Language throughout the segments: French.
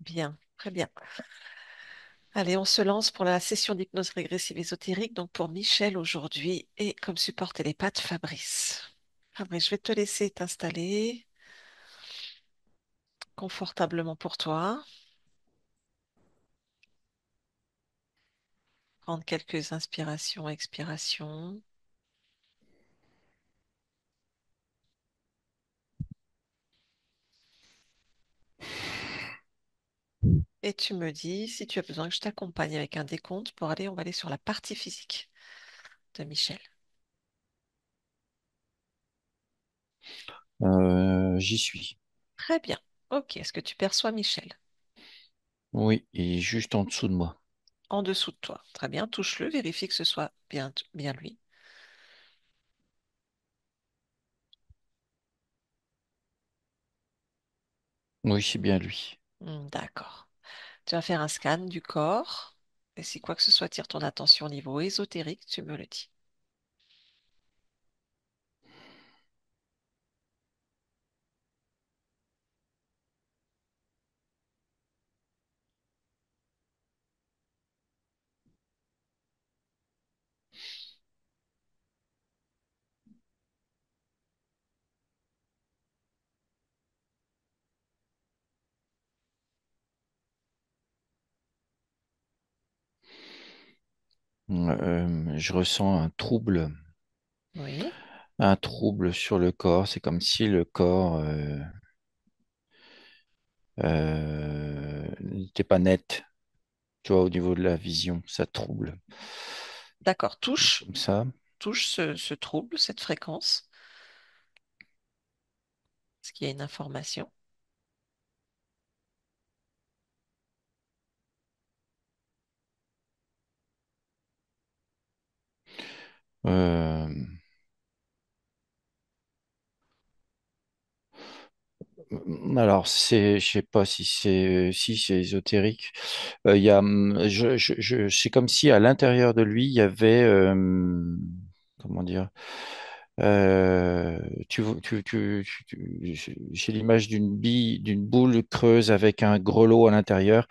Bien, très bien. Allez, on se lance pour la session d'hypnose régressive ésotérique, donc pour Michel aujourd'hui, et comme support télépathe, Fabrice. Fabrice, je vais te laisser t'installer confortablement pour toi, prendre quelques inspirations, expirations, et tu me dis si tu as besoin que je t'accompagne avec un décompte pour aller, on va aller sur la partie physique de Michel. J'y suis. Très bien. Ok, est-ce que tu perçois Michel Oui, il est juste en dessous de moi. en dessous de toi? Très bien, touche-le, vérifie que ce soit bien, bien lui. Oui, c'est bien lui. D'accord. Tu vas faire un scan du corps. Et si quoi que ce soit tire ton attention au niveau ésotérique, tu me le dis. Je ressens Oui. un trouble sur le corps. C'est comme si le corps n'était pas net. Tu vois, au niveau de la vision, ça trouble. D'accord. Touche, Comme ça. touche ce trouble, cette fréquence. Est-ce qu'il y a une information? Euh, alors, je sais pas si c'est ésotérique. Il y a, c'est comme si à l'intérieur de lui, il y avait, comment dire, euh, j'ai l'image d'une boule creuse avec un grelot à l'intérieur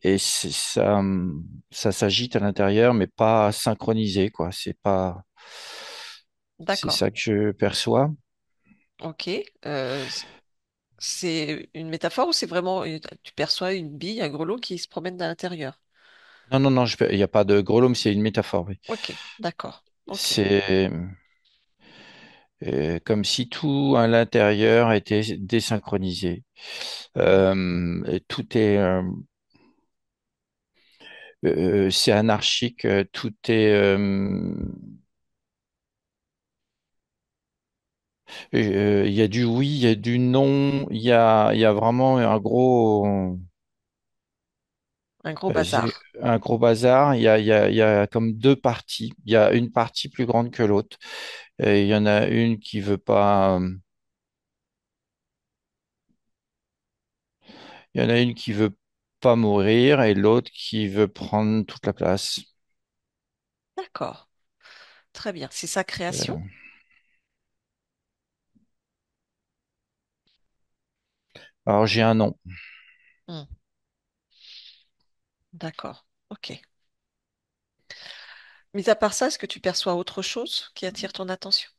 et ça s'agite à l'intérieur, mais pas synchronisé, quoi. C'est D'accord. ça que je perçois. Ok. C'est une métaphore ou c'est vraiment, tu perçois une bille, un grelot qui se promène à l'intérieur? Non, non, non, il n'y a pas de grelot, mais c'est une métaphore, oui. Ok. D'accord. Ok. C'est comme si tout à l'intérieur était désynchronisé. Et tout est, c'est anarchique, tout est, il y a du oui, il y a du non, il y a vraiment Un gros bazar. un gros bazar. Il y a comme deux parties. Il y a une partie plus grande que l'autre. Et il y en a une qui veut pas, il y en a une qui veut pas mourir et l'autre qui veut prendre toute la place. D'accord. Très bien. C'est sa création? Euh, alors j'ai un nom. Hmm. D'accord. Ok. Mis à part ça, est-ce que tu perçois autre chose qui attire ton attention?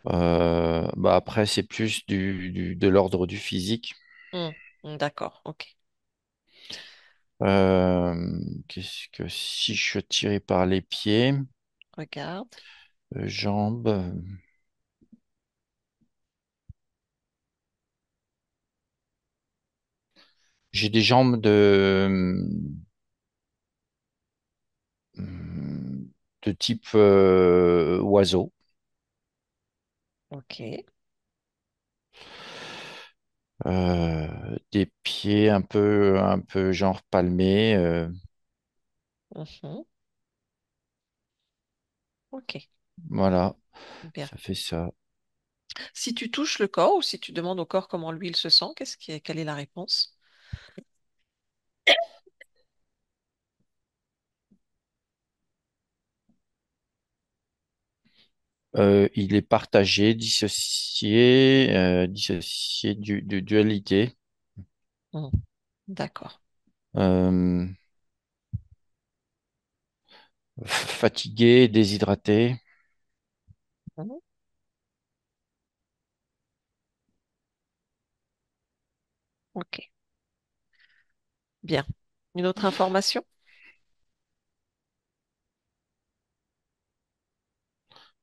Bah après, c'est plus de l'ordre du physique. Hmm. D'accord. Ok. Euh, qu'est-ce que si je tirais par les pieds, Regarde. jambes, j'ai des jambes de type oiseau, Ok. euh, des pieds un peu genre palmés, Mhm. Ok. voilà, Bien. ça fait ça. Si tu touches le corps ou si tu demandes au corps comment lui il se sent, quelle est la réponse? Il est partagé, dissocié du dualité, Hmm, d'accord. euh, fatigué, déshydraté. Mhm. Ok, bien. Une autre information?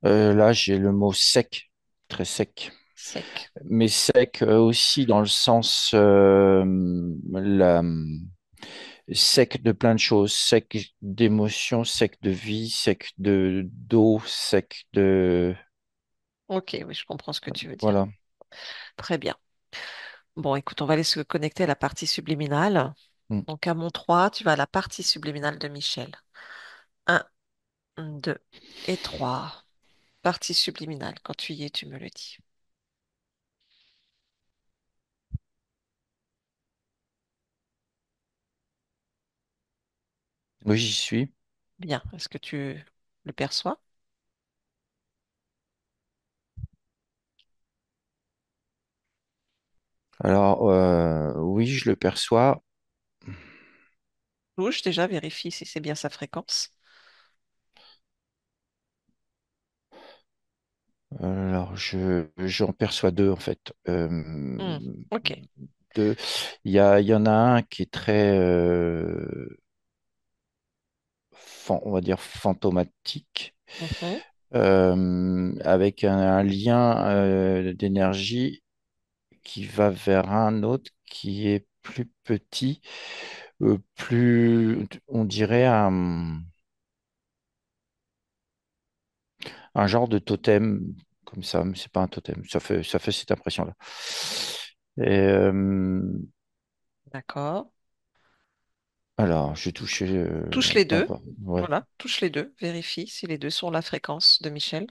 Là, j'ai le mot sec, très sec. Sec. Mais sec aussi dans le sens sec de plein de choses, sec d'émotions, sec de vie, sec de d'eau, sec de Ok, oui, je comprends ce que tu veux dire. voilà. Très bien. Bon, écoute, on va aller se connecter à la partie subliminale. Mm. Donc, à mon 3, tu vas à la partie subliminale de Michel. Un, 2 et 3. Partie subliminale. Quand tu y es, tu me le dis. Oui, j'y suis. Bien. Est-ce que tu le perçois? Alors oui, je le perçois. Touche déjà, vérifie si c'est bien sa fréquence. Alors j'en perçois deux en fait. Hmm, ok. Deux. Il y en a un qui est très on va dire fantomatique, Mhm. avec un lien d'énergie qui va vers un autre qui est plus petit, plus, on dirait un genre de totem, comme ça, mais c'est pas un totem, ça fait cette impression-là. Et, D'accord. alors, j'ai touché, Touche les pas, deux. pas- ouais. Voilà, touche les deux. Vérifie si les deux sont la fréquence de Michel.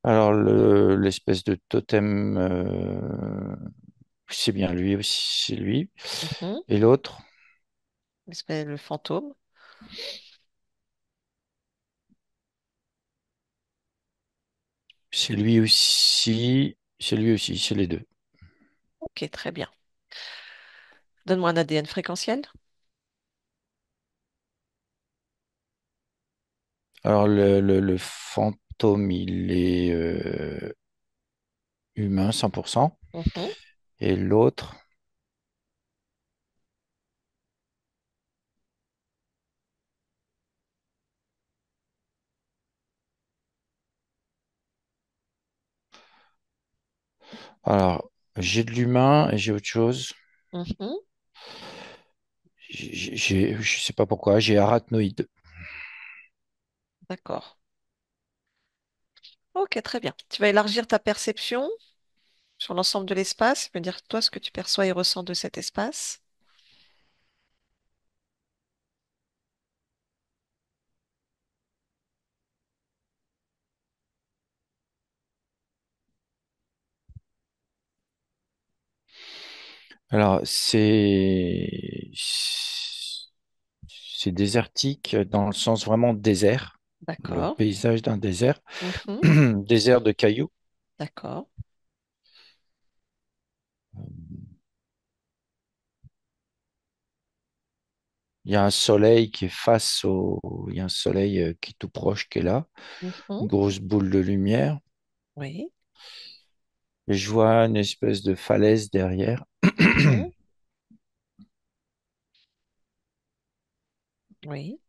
Alors, l'espèce de totem, c'est bien lui aussi, c'est lui. Mhm. Et l'autre, Le fantôme. c'est lui aussi, c'est les deux. Ok, très bien. Donne-moi un ADN fréquentiel. Alors, le fantôme, il est humain, 100%. Mhm. Et l'autre, alors, j'ai de l'humain et j'ai autre chose. Mhm. Je sais pas pourquoi, j'ai arachnoïde. D'accord. Ok, très bien. Tu vas élargir ta perception sur l'ensemble de l'espace, me dire toi ce que tu perçois et ressens de cet espace. Alors, c'est désertique dans le sens vraiment désert, le D'accord. paysage d'un désert, Mhm. désert de cailloux. D'accord. Il y a un soleil qui est il y a un soleil qui est tout proche, qui est là, Mhm. une grosse boule de lumière. Oui. Et je vois une espèce de falaise derrière. Mhm. Oui.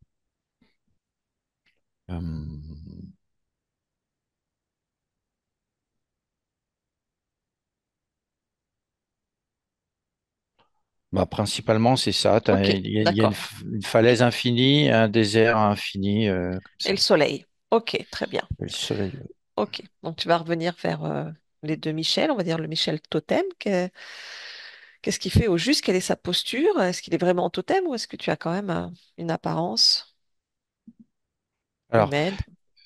Euh, Bah, principalement, c'est ça. Ok, Il y a d'accord. une falaise infinie, un désert infini, comme Et ça. le soleil. Ok, très bien. Et le soleil. Ok. Donc tu vas revenir vers les deux Michel, on va dire le Michel totem. Qu'est-ce qu'il fait au juste? Quelle est sa posture? Est-ce qu'il est vraiment en totem ou est-ce que tu as quand même une apparence Alors, humaine?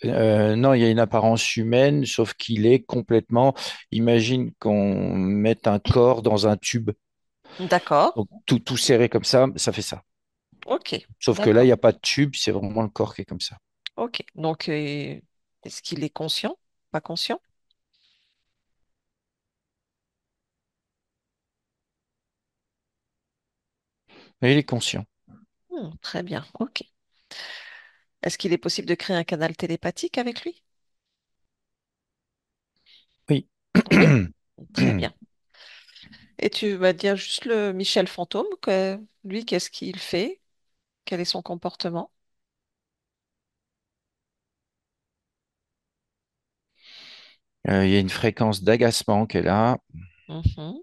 Non, il y a une apparence humaine, sauf qu'il est complètement. Imagine qu'on mette un corps dans un tube, D'accord. donc tout serré comme ça fait ça. Ok. Sauf que là, il D'accord. n'y a pas de tube, c'est vraiment le corps qui est comme ça. Ok. Donc, est-ce qu'il est conscient? Pas conscient? Et il est conscient. Très bien. Ok. Est-ce qu'il est possible de créer un canal télépathique avec lui? Oui. Oui. Très bien. Et tu vas dire juste le Michel Fantôme, que lui, qu'est-ce qu'il fait? Quel est son comportement? Il y a une fréquence d'agacement qu'elle a. Mhm.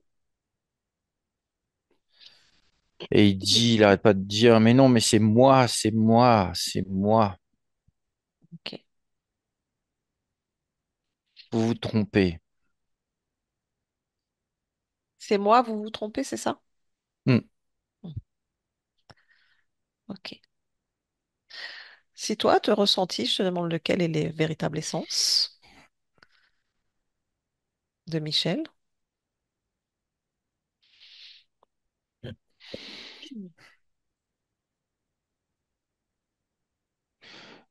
Et il arrête pas de dire, mais non, mais c'est moi, c'est moi, c'est moi. Ok. Vous vous trompez. C'est moi, vous vous trompez, c'est ça? Hmm. Mm. Ok. Si toi, te ressenti, je te demande lequel est le véritable essence de Michel. Mm.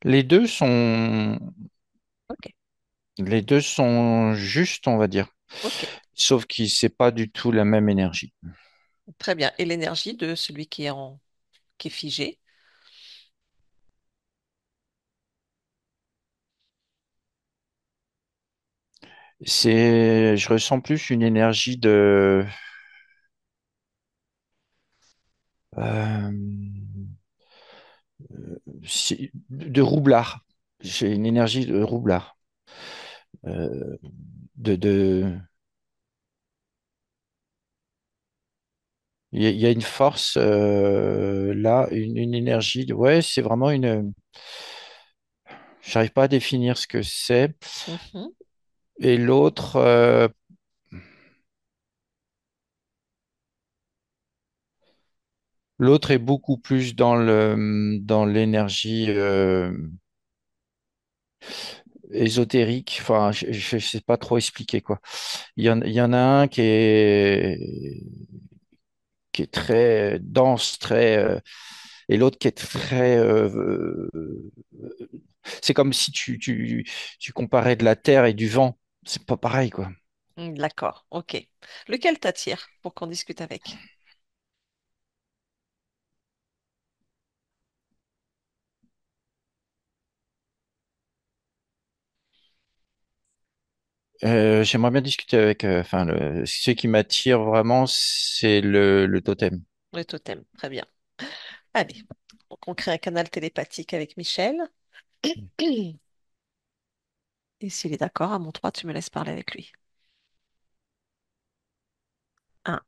Les deux sont, Ok. les deux sont justes, on va dire. Ok. Sauf que c'est pas du tout la même énergie. Très bien. Et l'énergie de celui qui est figé. Je ressens plus une énergie euh, de roublard. J'ai une énergie de roublard. Euh, de, il y a une force là, une énergie. Ouais, c'est vraiment une. J'arrive pas à définir ce que c'est. Mhm. Et l'autre, l'autre est beaucoup plus dans l'énergie ésotérique. Enfin, je sais pas trop expliquer quoi. Il y en a un qui est très dense, et l'autre qui est très. C'est comme si tu comparais de la terre et du vent. C'est pas pareil, quoi. D'accord. Ok. Lequel t'attire pour qu'on discute avec? J'aimerais bien discuter avec. Enfin, ce qui m'attire vraiment, c'est le totem. Le totem. Très bien. Allez. Donc, on crée un canal télépathique avec Michel. Et s'il est d'accord, à mon 3, tu me laisses parler avec lui. Un,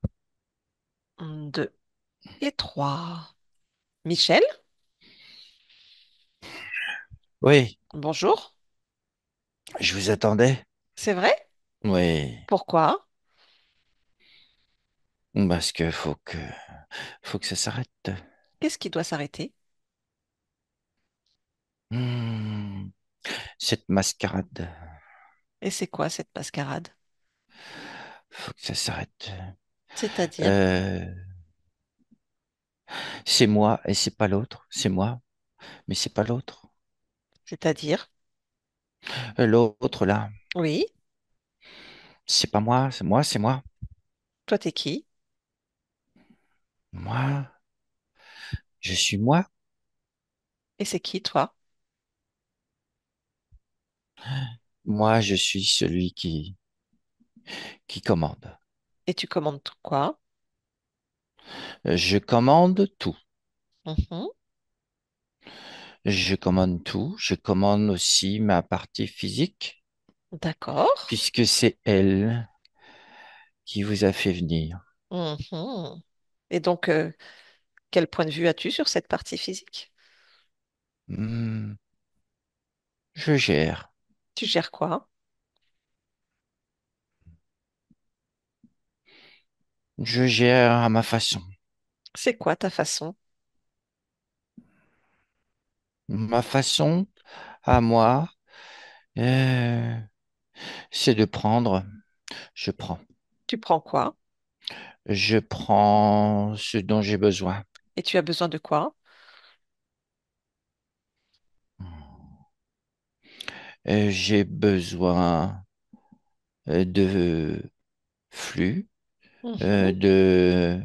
2 et 3. Michel, Oui, bonjour. je vous attendais. C'est vrai? Oui, Pourquoi? parce que faut que ça s'arrête. Qu'est-ce qui doit s'arrêter? Hmm, cette mascarade, Et c'est quoi cette mascarade? faut que ça s'arrête. C'est-à-dire, Euh, c'est moi et c'est pas l'autre. C'est moi, mais c'est pas l'autre. c'est-à-dire, L'autre là, oui, c'est pas moi, c'est moi, c'est moi. toi t'es qui? Moi, je suis moi. Et c'est qui toi? Moi, je suis celui qui commande. Et tu commandes quoi? Je commande tout. Mhm. Je commande tout. Je commande aussi ma partie physique, D'accord. puisque c'est elle qui vous a fait venir. Mhm. Et donc, quel point de vue as-tu sur cette partie physique? Hmm, je gère. Tu gères quoi? Je gère à ma façon. C'est quoi ta façon? Ma façon à moi. Euh, c'est de prendre. Je prends. Tu prends quoi? Je prends ce dont j'ai besoin. Et tu as besoin de quoi? J'ai besoin de flux, Mhm. de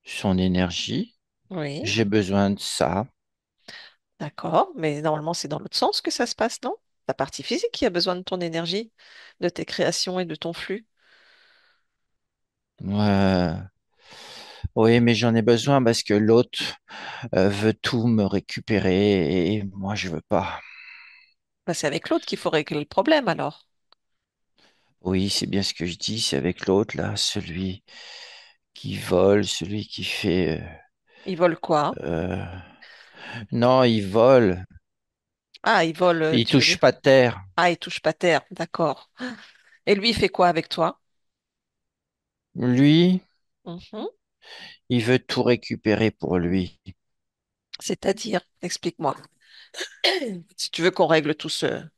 son énergie. Oui, J'ai besoin de ça. d'accord. Mais normalement, c'est dans l'autre sens que ça se passe, non? La partie physique qui a besoin de ton énergie, de tes créations et de ton flux. Euh, oui, mais j'en ai besoin parce que l'autre veut tout me récupérer et moi, je veux pas. Bah, c'est avec l'autre qu'il faut régler le problème alors. Oui, c'est bien ce que je dis, c'est avec l'autre, là, celui qui vole, celui qui fait... Ils volent quoi? euh, Non, il vole, Ah, ils volent, il tu veux touche dire? pas terre. Ah, ils touchent pas terre, d'accord. Et lui, il fait quoi avec toi? Lui, Mhm. il veut tout récupérer pour lui. C'est-à-dire, explique-moi. Si tu veux qu'on règle tout ce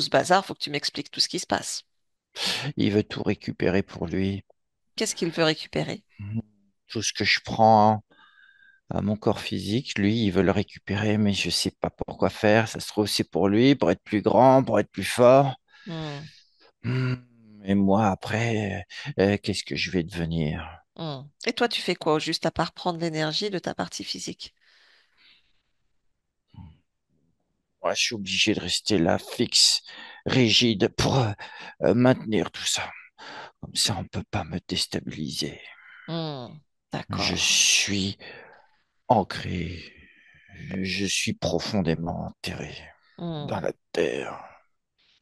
bazar, faut que tu m'expliques tout ce qui se passe. Il veut tout récupérer pour lui. Qu'est-ce qu'il veut récupérer? Tout ce que je prends à mon corps physique, lui, il veut le récupérer, mais je sais pas pourquoi faire. Ça se trouve, c'est pour lui, pour être plus grand, pour être plus fort. Hmm, Hmm. Et moi, après, qu'est-ce que je vais devenir? hmm. Et toi, tu fais quoi au juste à part prendre l'énergie de ta partie physique? Moi, je suis obligé de rester là, fixe, rigide, pour maintenir tout ça. Comme ça, on peut pas me déstabiliser. Hmm, Je d'accord. suis ancré, je suis profondément enterré dans Hmm. la terre.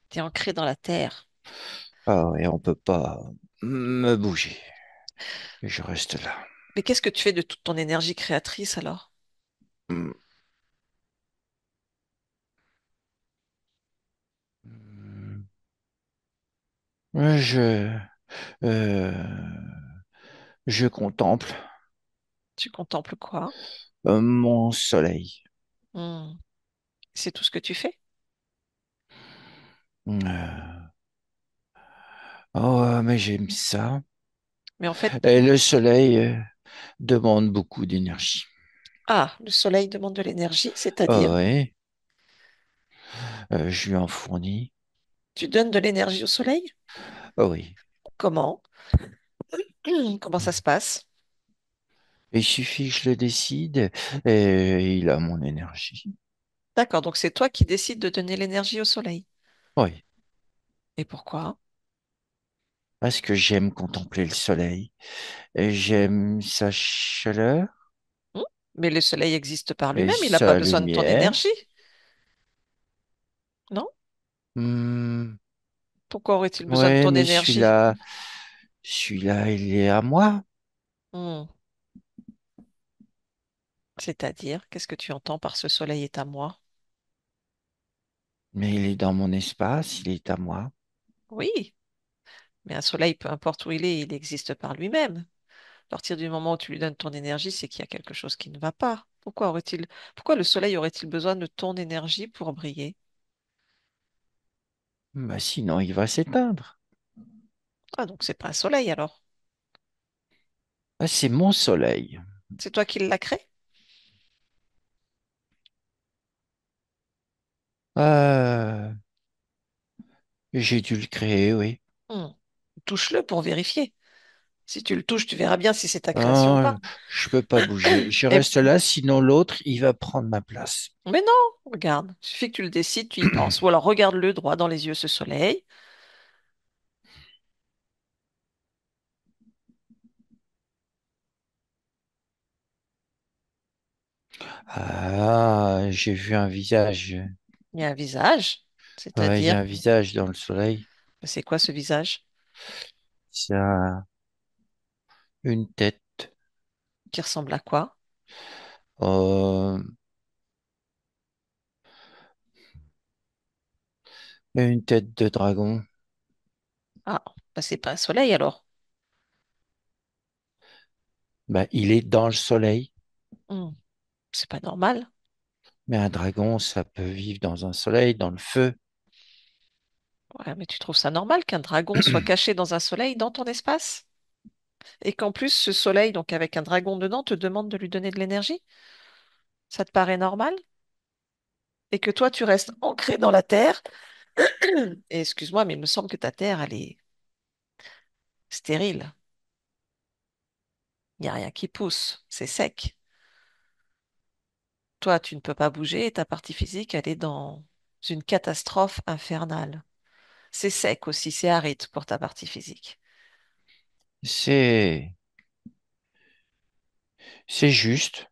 T'es ancré dans la terre. Ah, et on peut pas me bouger. Je reste là. Mais qu'est-ce que tu fais de toute ton énergie créatrice alors? Hmm. Hmm. Euh, je contemple Tu contemples quoi? mon soleil. Hmm. C'est tout ce que tu fais? Oh, mais j'aime ça. Mais en fait, Et le soleil demande beaucoup d'énergie. ah, le soleil demande de l'énergie, Oh, c'est-à-dire, ouais, je lui en fournis. tu donnes de l'énergie au soleil? Oh, oui. Comment? Comment ça se passe? Il suffit que je le décide et il a mon énergie. D'accord, donc c'est toi qui décides de donner l'énergie au soleil. Oui, Et pourquoi? parce que j'aime contempler le soleil. Et j'aime sa chaleur Hmm. Mais le soleil existe par et lui-même, il n'a pas sa besoin de ton lumière. énergie, non? Hmm, Pourquoi aurait-il besoin de ouais, ton mais énergie? celui-là, il est à moi. Hmm. C'est-à-dire, qu'est-ce que tu entends par ce soleil est à moi? Mais il est dans mon espace, il est à moi. Oui, mais un soleil, peu importe où il existe par lui-même. À partir du moment où tu lui donnes ton énergie, c'est qu'il y a quelque chose qui ne va pas. Pourquoi le soleil aurait-il besoin de ton énergie pour briller? Bah, sinon, il va s'éteindre. Ah, donc c'est pas un soleil alors. Ah, c'est mon soleil. C'est toi qui l'as créé? Euh, j'ai dû le créer, oui. Hmm. Touche-le pour vérifier. Si tu le touches, tu verras bien si c'est ta création ou Oh, pas. je peux pas bouger. Je Et... reste là, sinon l'autre, il va prendre ma place. Mais non, regarde. Il suffit que tu le décides, tu y penses. Ou alors regarde-le droit dans les yeux, ce soleil. Ah, j'ai vu un visage. Il y a un visage. Ouais, il y C'est-à-dire, a un visage dans le soleil. c'est quoi ce visage C'est une tête. qui ressemble à quoi? Euh, une tête de dragon. Ah, bah c'est pas un soleil alors. Bah, il est dans le soleil. Hmm. C'est pas normal. Mais un dragon, ça peut vivre dans un soleil, dans le feu. Ouais, mais tu trouves ça normal qu'un dragon soit caché dans un soleil dans ton espace? Et qu'en plus, ce soleil, donc avec un dragon dedans, te demande de lui donner de l'énergie? Ça te paraît normal? Et que toi, tu restes ancré dans la terre? Et excuse-moi, mais il me semble que ta terre, elle est stérile. Il n'y a rien qui pousse. C'est sec. Toi, tu ne peux pas bouger et ta partie physique, elle est dans une catastrophe infernale. C'est sec aussi, c'est aride pour ta partie physique. C'est, c'est juste,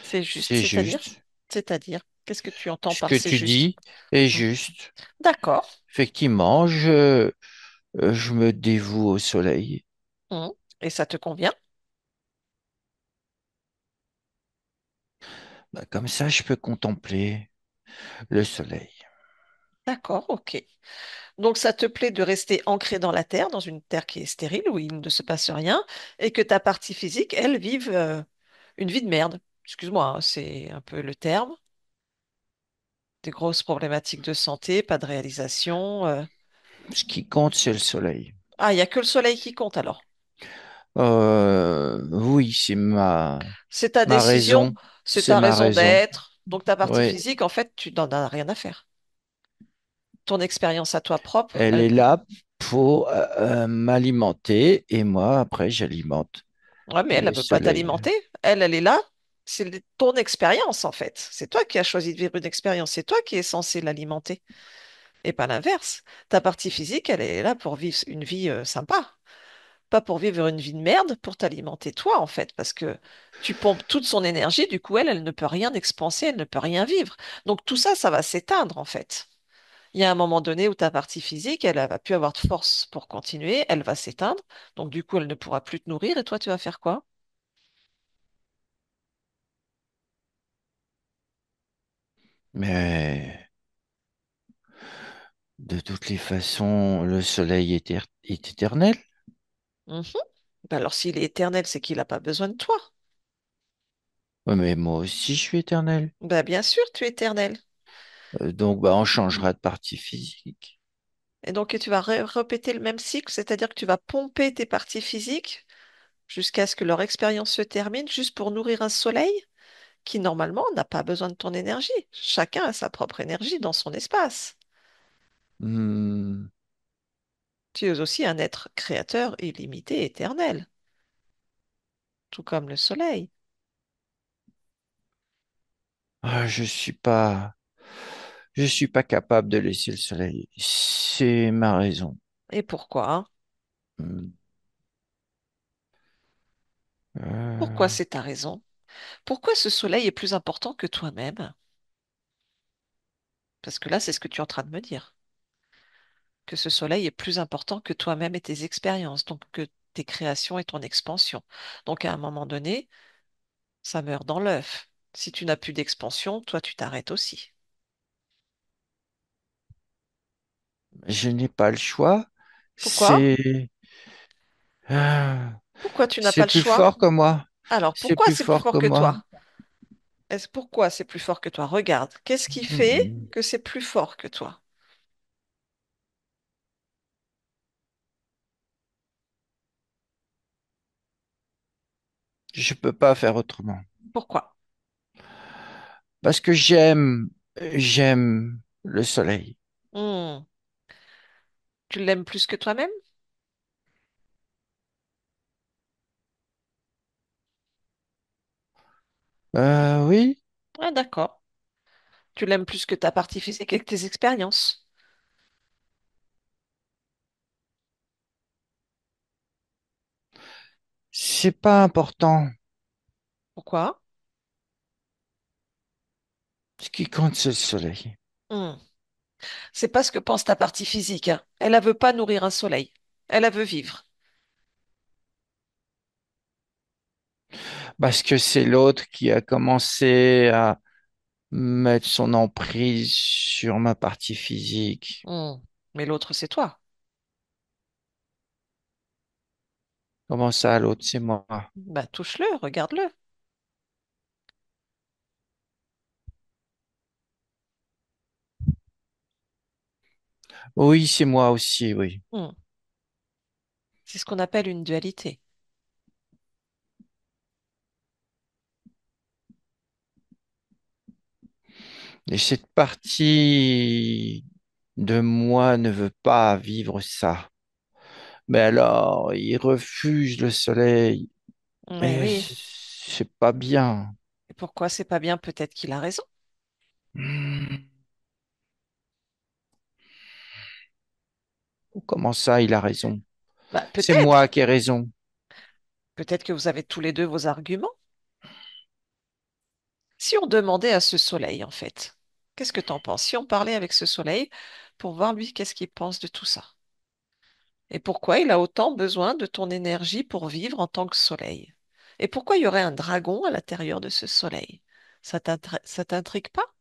C'est juste, c'est c'est-à-dire? juste. C'est-à-dire, qu'est-ce que tu entends Ce par que c'est tu juste? dis est Hmm. juste. D'accord. Effectivement, je me dévoue au soleil. Hmm. Et ça te convient? Bah, comme ça, je peux contempler le soleil. D'accord, ok. Donc ça te plaît de rester ancré dans la terre, dans une terre qui est stérile, où il ne se passe rien, et que ta partie physique, elle, vive une vie de merde. Excuse-moi, hein, c'est un peu le terme. Des grosses problématiques de santé, pas de réalisation. Ce qui compte, c'est le soleil. Ah, il n'y a que le soleil qui compte alors. Oui, C'est ta ma décision, raison. c'est C'est ta ma raison raison. d'être. Donc ta partie Oui, physique, en fait, tu n'en as rien à faire. Ton expérience à toi propre, elle est là pour m'alimenter et moi, après, j'alimente ouais, mais elle ne le peut pas soleil. t'alimenter. Elle est là. C'est ton expérience, en fait. C'est toi qui as choisi de vivre une expérience. C'est toi qui es censé l'alimenter. Et pas l'inverse. Ta partie physique, elle est là pour vivre une vie sympa. Pas pour vivre une vie de merde, pour t'alimenter toi, en fait. Parce que tu pompes toute son énergie. Du coup, elle ne peut rien expanser. Elle ne peut rien vivre. Donc tout ça, ça va s'éteindre, en fait. Il y a un moment donné où ta partie physique, elle va plus avoir de force pour continuer. Elle va s'éteindre. Donc du coup, elle ne pourra plus te nourrir. Et toi, tu vas faire quoi? Mais de toutes les façons, le soleil est éternel. Mhm. Ben alors, s'il est éternel, c'est qu'il n'a pas besoin de toi. Ouais, mais moi aussi, je suis éternel. Ben, bien sûr, tu es éternel. Donc, bah, on changera de partie physique. Et donc, tu vas répéter le même cycle, c'est-à-dire que tu vas pomper tes parties physiques jusqu'à ce que leur expérience se termine, juste pour nourrir un soleil qui, normalement, n'a pas besoin de ton énergie. Chacun a sa propre énergie dans son espace. Hmm. Tu es aussi un être créateur illimité, éternel, tout comme le soleil. Ah, je suis pas capable de laisser le soleil. C'est ma raison. Et pourquoi, hein? Hmm. Pourquoi Euh, c'est ta raison? Pourquoi ce soleil est plus important que toi-même? Parce que là, c'est ce que tu es en train de me dire. Que ce soleil est plus important que toi-même et tes expériences, donc que tes créations et ton expansion. Donc à un moment donné, ça meurt dans l'œuf. Si tu n'as plus d'expansion, toi, tu t'arrêtes aussi. je n'ai pas le choix. Pourquoi? C'est, ah, Pourquoi tu n'as pas c'est le plus choix? fort que moi. Alors, C'est pourquoi plus c'est plus fort fort que que moi. toi? Pourquoi c'est plus fort que toi? Regarde, qu'est-ce qui fait Hmm. que c'est plus fort que toi? Je peux pas faire autrement. Pourquoi? Parce que j'aime le soleil. Hmm. Tu l'aimes plus que toi-même? Oui, Ah, d'accord. Tu l'aimes plus que ta partie physique et que tes expériences. c'est pas important. Pourquoi? Ce qui compte, c'est le soleil. Hmm. C'est pas ce que pense ta partie physique, hein. Elle ne veut pas nourrir un soleil. Elle veut vivre. Parce que c'est l'autre qui a commencé à mettre son emprise sur ma partie physique. Hmm. Mais l'autre, c'est toi. Comment ça, l'autre, c'est moi? Bah, touche-le, regarde-le. Oui, c'est moi aussi, oui. Hmm. C'est ce qu'on appelle une dualité. Et cette partie de moi ne veut pas vivre ça. Mais alors, il refuse le soleil. Mais Et oui. c'est pas bien. Et pourquoi c'est pas bien? Peut-être qu'il a raison. Hmm, comment ça, il a raison? Bah, C'est moi peut-être. qui ai raison. Peut-être que vous avez tous les deux vos arguments. Si on demandait à ce soleil, en fait, qu'est-ce que t'en penses? Si on parlait avec ce soleil pour voir lui, qu'est-ce qu'il pense de tout ça? Et pourquoi il a autant besoin de ton énergie pour vivre en tant que soleil? Et pourquoi il y aurait un dragon à l'intérieur de ce soleil? Ça t'intrigue pas?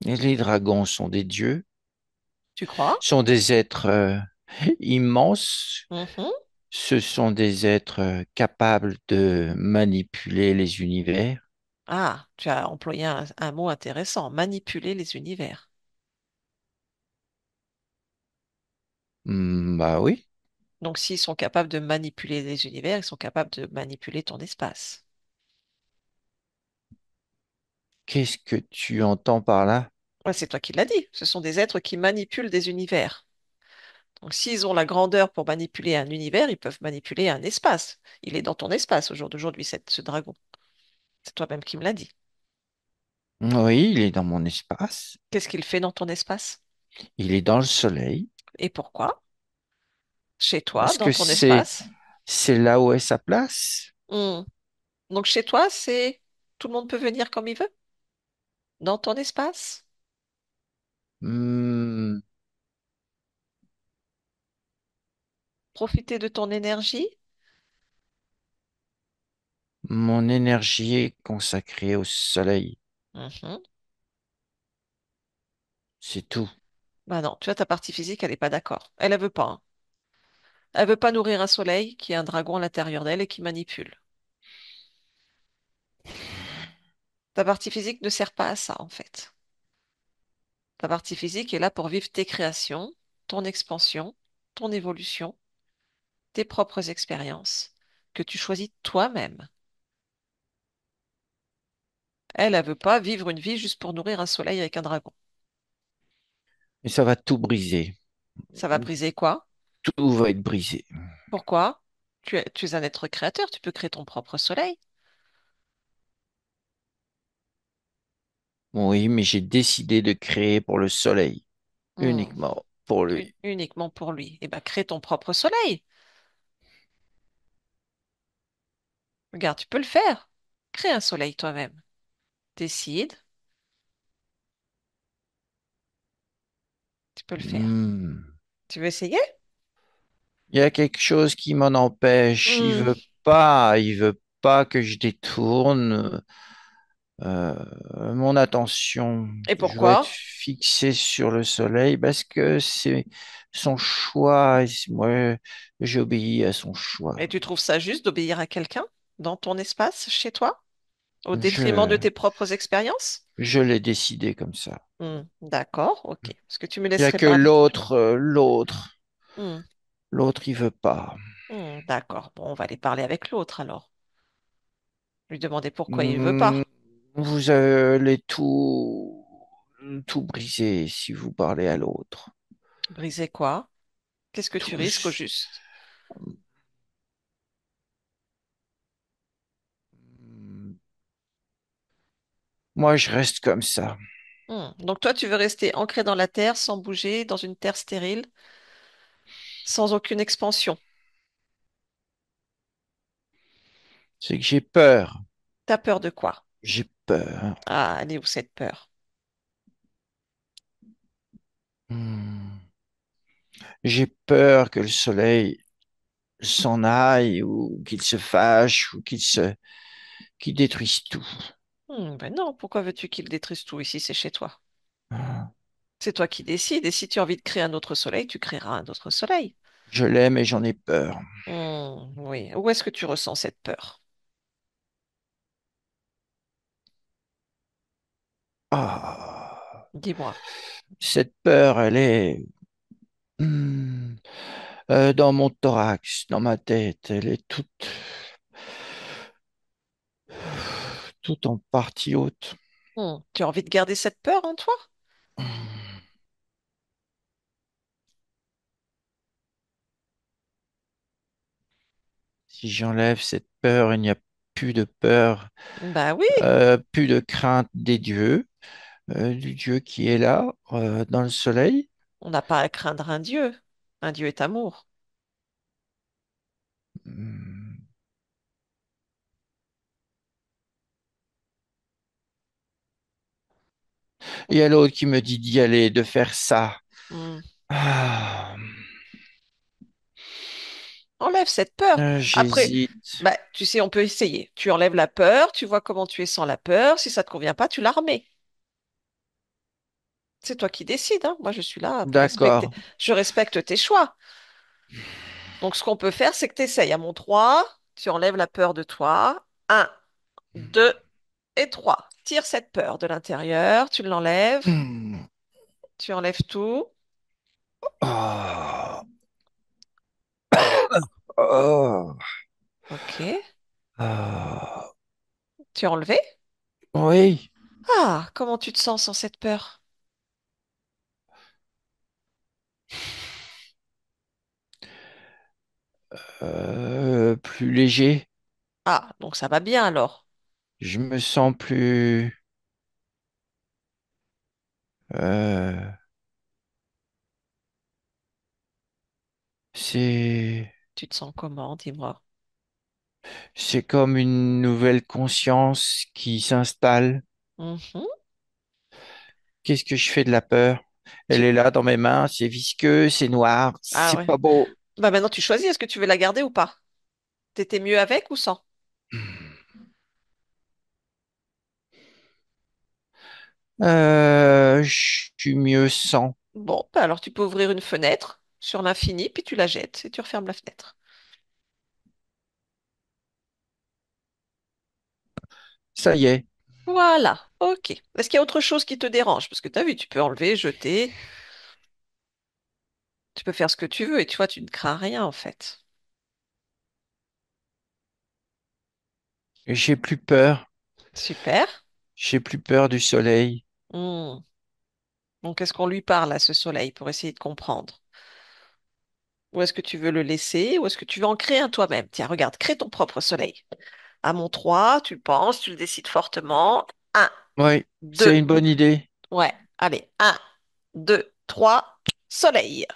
Et les dragons sont des dieux, Tu crois? sont des êtres immenses. Mhm. Ce sont des êtres capables de manipuler les univers. Ah, tu as employé un mot intéressant, manipuler les univers. Bah oui. Donc, s'ils sont capables de manipuler les univers, ils sont capables de manipuler ton espace. Qu'est-ce que tu entends par là? Ouais, c'est toi qui l'as dit. Ce sont des êtres qui manipulent des univers. Donc, s'ils ont la grandeur pour manipuler un univers, ils peuvent manipuler un espace. Il est dans ton espace au jour d'aujourd'hui, ce dragon. C'est toi-même qui me l'as dit. Oui, il est dans mon espace. Qu'est-ce qu'il fait dans ton espace? Il est dans le soleil. Et pourquoi? Chez toi, Parce dans que ton espace? c'est là où est sa place. Hmm. Donc, chez toi, c'est tout le monde peut venir comme il veut? Dans ton espace? Hmm, Profiter de ton énergie? mon énergie est consacrée au soleil. Mhm. C'est tout. Bah non, tu vois, ta partie physique, elle n'est pas d'accord. Elle veut pas, hein. Elle veut pas nourrir un soleil qui a un dragon à l'intérieur d'elle et qui manipule. Ta partie physique ne sert pas à ça, en fait. Ta partie physique est là pour vivre tes créations, ton expansion, ton évolution, tes propres expériences, que tu choisis toi-même. Elle, elle veut pas vivre une vie juste pour nourrir un soleil avec un dragon. Et ça va tout briser. Ça va briser quoi? Tout va être brisé. Pourquoi? Tu es un être créateur, tu peux créer ton propre soleil. Oui, mais j'ai décidé de créer pour le soleil. Hmm. Uniquement pour lui. Uniquement pour lui. Eh ben, crée ton propre soleil. Regarde, tu peux le faire. Crée un soleil toi-même. Décide, tu peux le faire. Hmm. Tu veux essayer? Il y a quelque chose qui m'en empêche. Hmm. Il veut pas que je détourne mon attention. Et Je veux être pourquoi? fixé sur le soleil parce que c'est son choix. Moi, j'obéis à son choix. Et tu trouves ça juste d'obéir à quelqu'un dans ton espace, chez toi, au détriment de Je, tes propres expériences? je l'ai décidé comme ça. Hmm. D'accord, ok. Est-ce que tu me Il y a laisserais que parler? Hmm. l'autre, il veut pas. D'accord. Bon, on va aller parler avec l'autre alors. Lui demander pourquoi il veut Hmm, pas. vous allez tout briser si vous parlez à l'autre. Briser quoi? Qu'est-ce que tu Tout, risques au juste? moi, je reste comme ça. Donc toi, tu veux rester ancré dans la terre sans bouger, dans une terre stérile, sans aucune expansion. C'est que j'ai peur. T'as peur de quoi? J'ai peur. Ah, elle est où cette peur? Hmm. J'ai peur que le soleil s'en aille ou qu'il se fâche ou qu'il détruise tout. Ben non, pourquoi veux-tu qu'il détruise tout ici? C'est chez toi. C'est toi qui décides, et si tu as envie de créer un autre soleil, tu créeras un autre soleil. Je l'aime et j'en ai peur. Oui. Où est-ce que tu ressens cette peur? Ah, Dis-moi. cette peur, elle est dans mon thorax, dans ma tête. Elle est toute en partie haute. Tu as envie de garder cette peur en toi? Si j'enlève cette peur, il n'y a plus de peur, Bah oui, plus de crainte des dieux, du Dieu qui est là, dans le soleil. on n'a pas à craindre un Dieu. Un Dieu est amour. Hmm. Il y a l'autre qui me dit d'y aller, de faire ça. Hmm. Ah, Enlève cette peur. Après, j'hésite. bah, tu sais, on peut essayer. Tu enlèves la peur, tu vois comment tu es sans la peur. Si ça te convient pas, tu la remets. C'est toi qui décides, hein. Moi, je suis là pour respecter. D'accord. Je respecte tes choix. Donc, ce qu'on peut faire, c'est que tu essayes. À mon 3, tu enlèves la peur de toi. Un, 2 et 3. Tire cette peur de l'intérieur, tu l'enlèves, Hmm. tu enlèves tout. Ah. Oh. Ok. Ah. Tu as enlevé? Oui. Ah, comment tu te sens sans cette peur? Plus léger. Ah, donc ça va bien alors. Je me sens plus. euh, c'est, Tu te sens comment, dis-moi? c'est comme une nouvelle conscience qui s'installe. Mhm. Qu'est-ce que je fais de la peur? Elle Tu... est là dans mes mains, c'est visqueux, c'est noir, Ah c'est ouais. pas beau. Bah maintenant tu choisis, est-ce que tu veux la garder ou pas? T'étais mieux avec ou sans? Je suis mieux sans. Bon, bah alors tu peux ouvrir une fenêtre sur l'infini, puis tu la jettes et tu refermes la fenêtre. Ça y est. Voilà, ok. Est-ce qu'il y a autre chose qui te dérange? Parce que tu as vu, tu peux enlever, jeter, tu peux faire ce que tu veux et tu vois, tu ne crains rien en fait. J'ai plus peur. Super. J'ai plus peur du soleil. Hmm. Donc, est-ce qu'on lui parle à ce soleil pour essayer de comprendre? Ou est-ce que tu veux le laisser? Ou est-ce que tu veux en créer un toi-même? Tiens, regarde, crée ton propre soleil. À mon 3, tu le penses, tu le décides fortement. Un, Oui, c'est 2, une bonne idée. ouais, allez, un, 2, 3, soleil.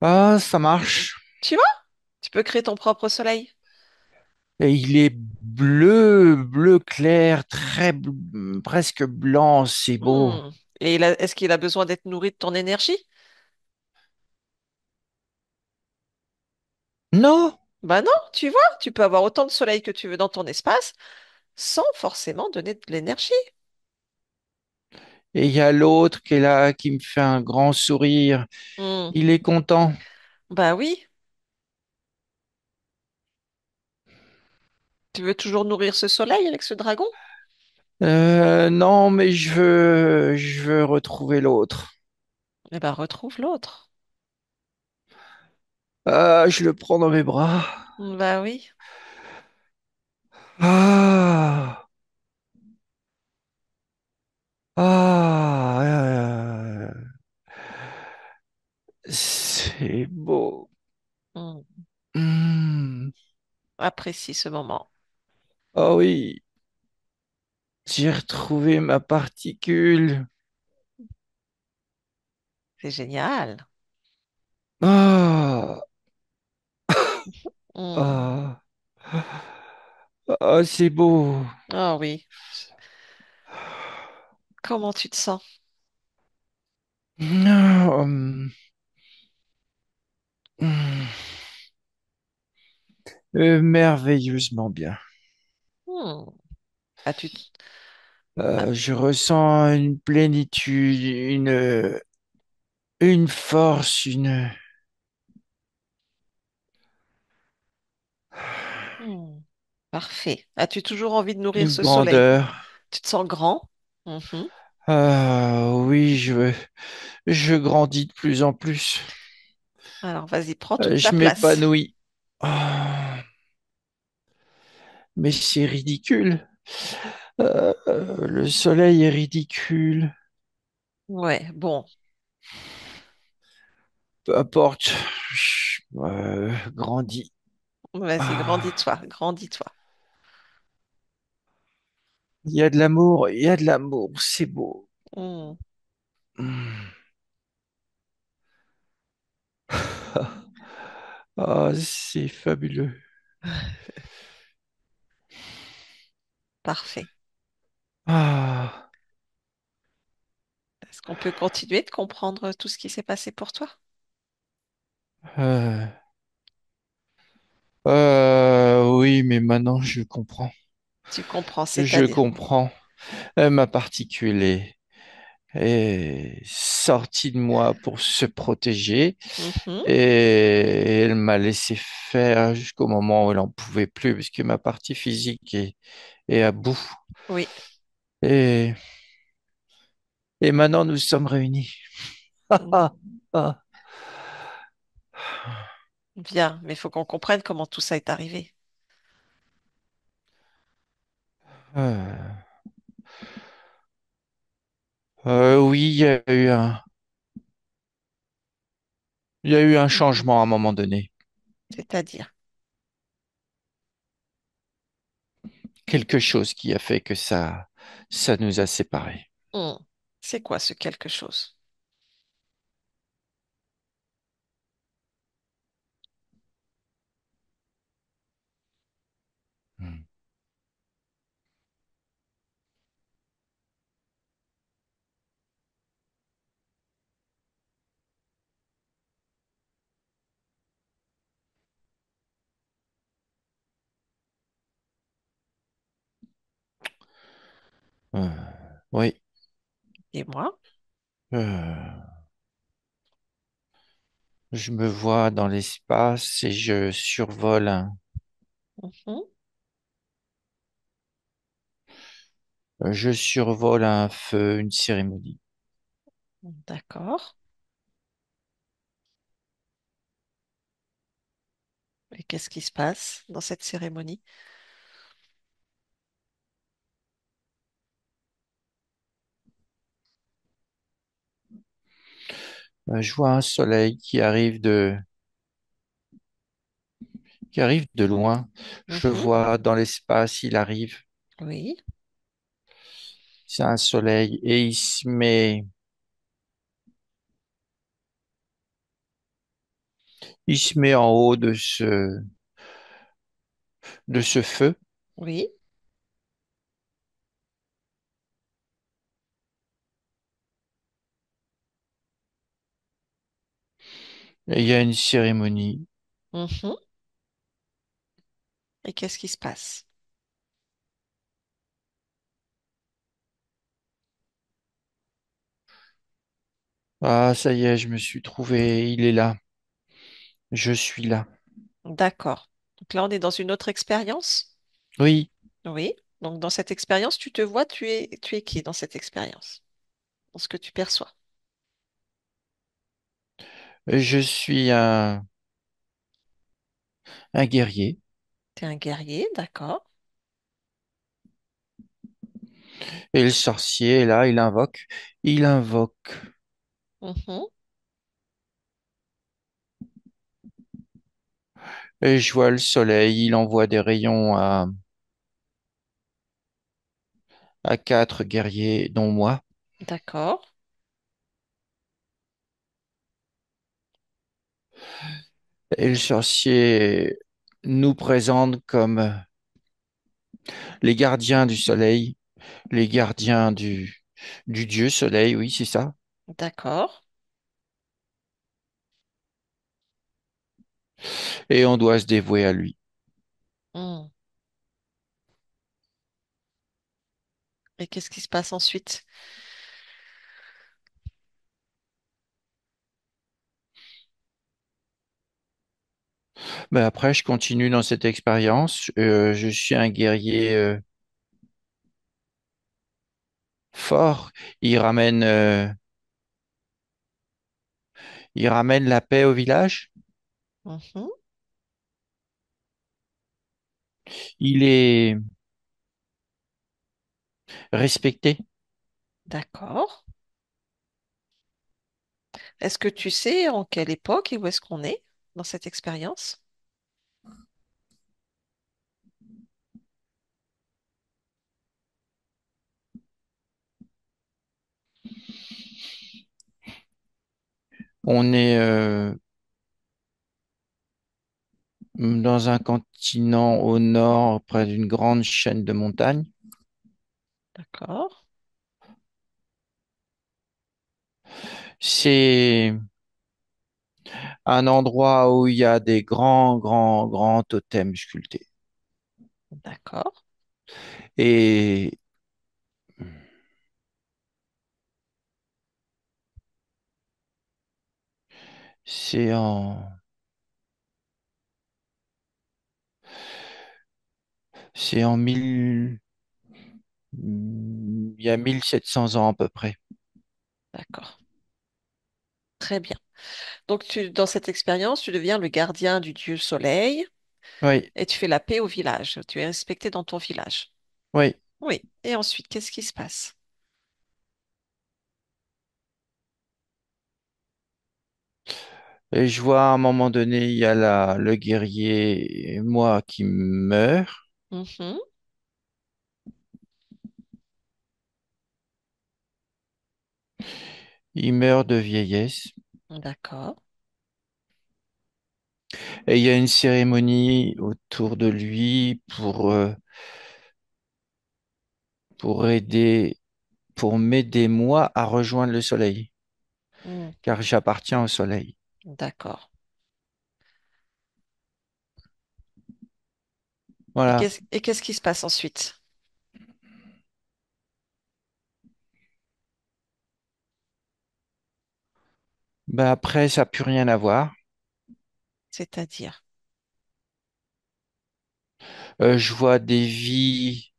Ah, ça marche. Tu vois? Tu peux créer ton propre soleil. Et il est bleu, bleu clair, presque blanc, c'est beau. Hmm. Et est-ce qu'il a besoin d'être nourri de ton énergie? Non. Bah non, tu vois, tu peux avoir autant de soleil que tu veux dans ton espace sans forcément donner de l'énergie. Et il y a l'autre qui est là, qui me fait un grand sourire. Hmm. Il est content. Bah oui, tu veux toujours nourrir ce soleil avec ce dragon? Non, mais je veux retrouver l'autre. Eh ben, retrouve l'autre. Ah, je le prends dans mes bras. Bah oui. Ah, ah, c'est beau. Hmm. Hmm. Apprécie ce moment. Oh oui, j'ai retrouvé ma particule. C'est génial. Ah, Hmm. ah, ah, c'est beau. Ah oui. Comment tu te sens? Ah, hmm. Merveilleusement bien. Hmm. Ah, ah, Je ressens une plénitude, une force, hmm. Parfait. As-tu toujours envie de nourrir une ce soleil? grandeur. Tu te sens grand? Mhm. Oui, je grandis de plus en plus. Alors, vas-y, prends toute ta Je place. m'épanouis. Ah, mais c'est ridicule. Le soleil est ridicule. Ouais, bon, Peu importe. Grandis. vas-y, Ah, grandis-toi, grandis-toi. il y a de l'amour, il y a de l'amour, c'est beau. Hmm. Hmm. Ah, c'est fabuleux. Parfait. Ah, Est-ce qu'on peut continuer de comprendre tout ce qui s'est passé pour toi? euh, oui, mais maintenant je comprends. Tu comprends, Je c'est-à-dire. comprends. Ma particule est sortie de moi pour se protéger Mhm. et elle m'a laissé faire jusqu'au moment où elle en pouvait plus, puisque ma partie physique est à bout. Oui, Et, et maintenant nous sommes réunis. hmm, Ah, bien, mais il faut qu'on comprenne comment tout ça est arrivé. ah. Oui, il y a eu un changement à un moment donné. C'est-à-dire. Quelque chose qui a fait que ça nous a séparés. Hmm. C'est quoi ce quelque chose? Hmm. Euh, oui. Et moi? Euh, je me vois dans l'espace et Mhm. je survole un feu, une cérémonie. D'accord. Et qu'est-ce qui se passe dans cette cérémonie? Je vois un soleil qui arrive de loin. Je Mhm. vois dans l'espace, il arrive. Oui, C'est un soleil et il se met en haut de ce feu. oui. Et il y a une cérémonie. Mhm. Et qu'est-ce qui se passe? Ah, ça y est, je me suis trouvé. Il est là. Je suis là. D'accord. Donc là, on est dans une autre expérience? Oui, Oui. Donc dans cette expérience, tu te vois, tu es qui dans cette expérience? Dans ce que tu perçois? je suis un guerrier. Tu es un guerrier, d'accord. Et le sorcier, là, il invoque. Mhm. Et je vois le soleil, il envoie des rayons à quatre guerriers, dont moi. D'accord. Et le sorcier nous présente comme les gardiens du soleil, les gardiens du dieu soleil, oui, c'est ça. D'accord. Et on doit se dévouer à lui. Hmm. Et qu'est-ce qui se passe ensuite? Mais après, je continue dans cette expérience. Je suis un guerrier fort. Il ramène, il ramène la paix au village. Mhm. Il est respecté. D'accord. Est-ce que tu sais en quelle époque et où est-ce qu'on est dans cette expérience? On est dans un continent au nord, près d'une grande chaîne de montagnes. D'accord. C'est un endroit où il y a des grands, grands, grands totems sculptés. D'accord. Et c'est c'est en 1000, il y a 1700 ans à peu près. D'accord. Très bien. Donc, dans cette expérience, tu deviens le gardien du dieu soleil Oui, et tu fais la paix au village. Tu es respecté dans ton village. oui. Oui. Et ensuite, qu'est-ce qui se passe? Et je vois à un moment donné, il y a le guerrier, moi, qui meurt. Mhm. Il meurt de vieillesse. D'accord. Et il y a une cérémonie autour de lui pour aider, pour m'aider moi à rejoindre le soleil, Mm. car j'appartiens au soleil. D'accord. Et Voilà. qu'est-ce qui se passe ensuite? Ben après, ça n'a plus rien à voir. C'est-à-dire? Je vois des vies,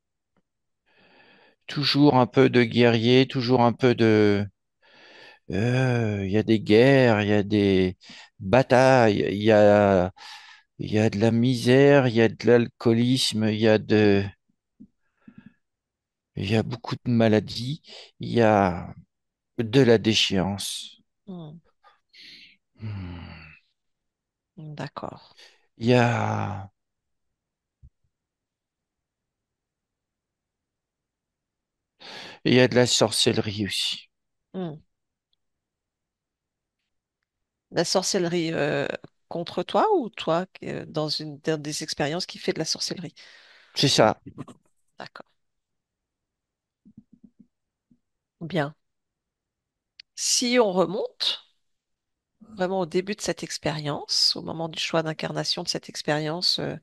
toujours un peu de guerriers, toujours un peu de... Il y a des guerres, il y a des batailles, il y a de la misère, il y a de l'alcoolisme, il y a beaucoup de maladies, il y a de la déchéance. Mm. Hmm. D'accord. Il y a, il y a de la sorcellerie aussi. Mm. La sorcellerie contre toi ou toi dans des expériences qui fait de la sorcellerie? C'est ça. D'accord. Bien. Si on remonte vraiment au début de cette expérience, au moment du choix d'incarnation de cette expérience en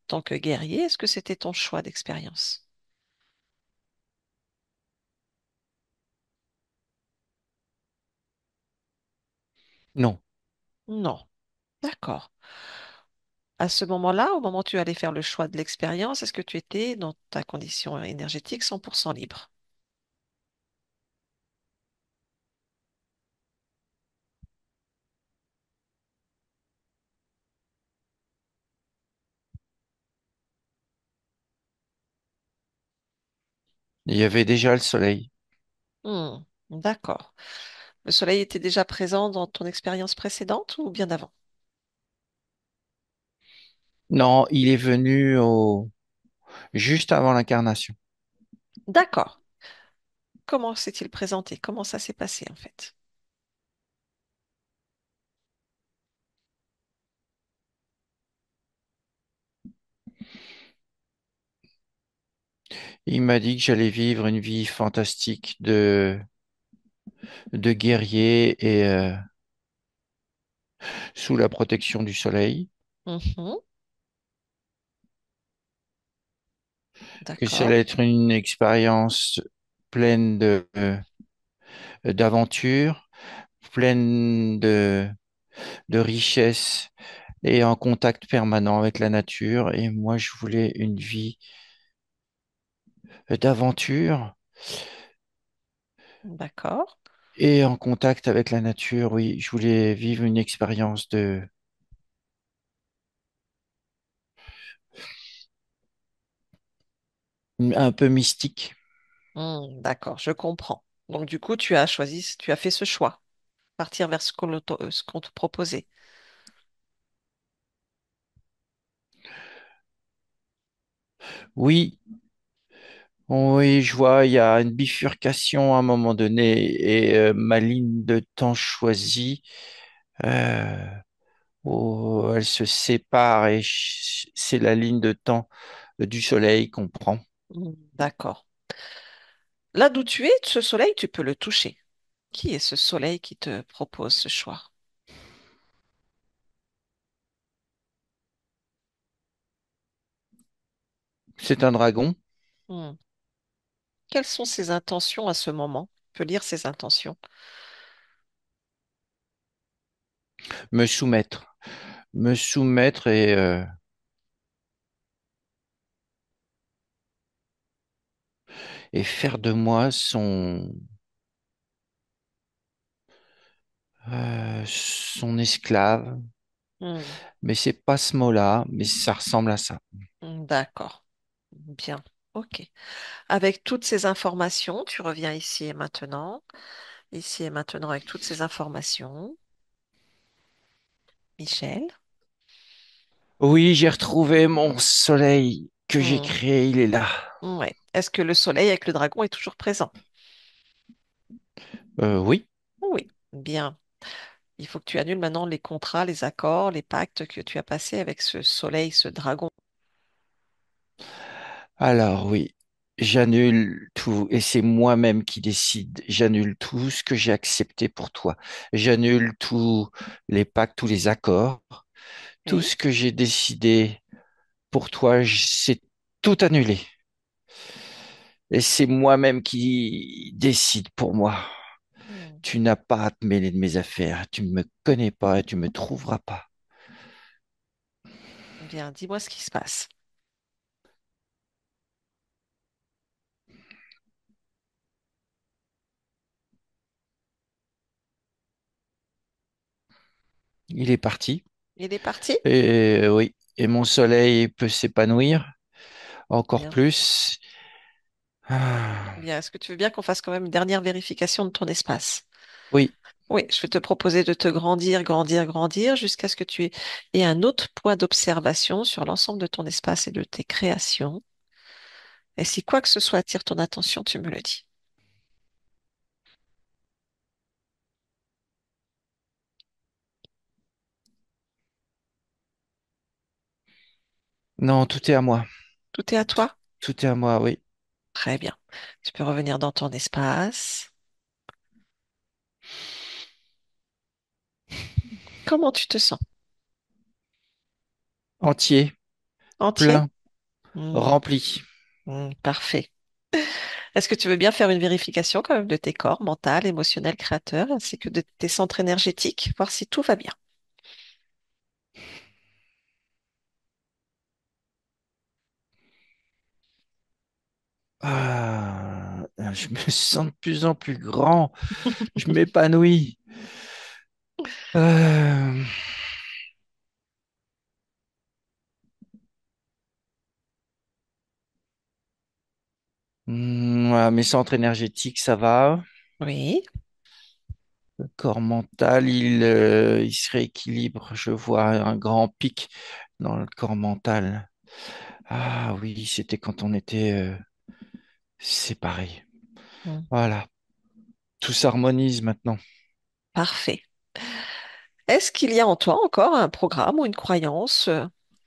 tant que guerrier, est-ce que c'était ton choix d'expérience? Non. Non. D'accord. À ce moment-là, au moment où tu allais faire le choix de l'expérience, est-ce que tu étais dans ta condition énergétique 100% libre? Il y avait déjà le soleil. Hmm. D'accord. Le soleil était déjà présent dans ton expérience précédente ou bien avant? Non, il est venu juste avant l'incarnation. D'accord. Comment s'est-il présenté? Comment ça s'est passé en fait? Il m'a dit que j'allais vivre une vie fantastique de guerrier et sous la protection du soleil, Mhm. que ça D'accord. allait être une expérience pleine d'aventures, pleine de richesses et en contact permanent avec la nature. Et moi, je voulais une vie d'aventure D'accord. et en contact avec la nature. Oui, je voulais vivre une expérience un peu mystique. D'accord, je comprends. Donc du coup, tu as choisi, tu as fait ce choix, partir vers ce qu'on te proposait. Oui, oui, je vois, il y a une bifurcation à un moment donné et ma ligne de temps choisie, euh, elle se sépare et c'est la ligne de temps du soleil qu'on prend. D'accord. Là d'où tu es, ce soleil, tu peux le toucher. Qui est ce soleil qui te propose ce choix? C'est un dragon, Hmm. Quelles sont ses intentions à ce moment? Tu peux lire ses intentions. me soumettre, me soumettre et faire de moi son esclave. Hmm. Mais c'est pas ce mot-là, mais ça ressemble à ça. D'accord. Bien. OK. Avec toutes ces informations, tu reviens ici et maintenant. Ici et maintenant avec toutes ces informations. Michel. Oui, j'ai retrouvé mon soleil que j'ai Hmm. créé, il est là. Ouais. Est-ce que le soleil avec le dragon est toujours présent? Oui. Oui. Bien. Il faut que tu annules maintenant les contrats, les accords, les pactes que tu as passés avec ce soleil, ce dragon. Alors oui, j'annule tout et c'est moi-même qui décide. J'annule tout ce que j'ai accepté pour toi. J'annule tous les pactes, tous les accords, tout Oui. ce que j'ai décidé pour toi, c'est tout annulé. Et c'est moi-même qui décide pour moi. Hmm. Tu n'as pas à te mêler de mes affaires. Tu ne me connais pas et tu me trouveras pas. Bien. Dis-moi ce qui se passe. Il est parti. Il est parti? Et oui, et mon soleil peut s'épanouir encore Bien. plus. Ah, Bien. Est-ce que tu veux bien qu'on fasse quand même une dernière vérification de ton espace? oui, Oui, je vais te proposer de te grandir, grandir, grandir jusqu'à ce que tu aies un autre point d'observation sur l'ensemble de ton espace et de tes créations. Et si quoi que ce soit attire ton attention, tu me le dis. non, tout est à moi. Tout est à Tout, toi? tout est à moi, oui. Très bien. Tu peux revenir dans ton espace. Comment tu te sens? Entier, Entier? plein, Hmm, rempli. parfait. Est-ce que tu veux bien faire une vérification quand même de tes corps, mental, émotionnel, créateur, ainsi que de tes centres énergétiques, voir si tout va bien? Je me sens de plus en plus grand. Je m'épanouis. Euh, voilà, mes centres énergétiques, ça va. Oui. Le corps mental, il se rééquilibre. Je vois un grand pic dans le corps mental. Ah oui, c'était quand on était séparés. Hmm, Voilà, tout s'harmonise maintenant. parfait. Est-ce qu'il y a en toi encore un programme ou une croyance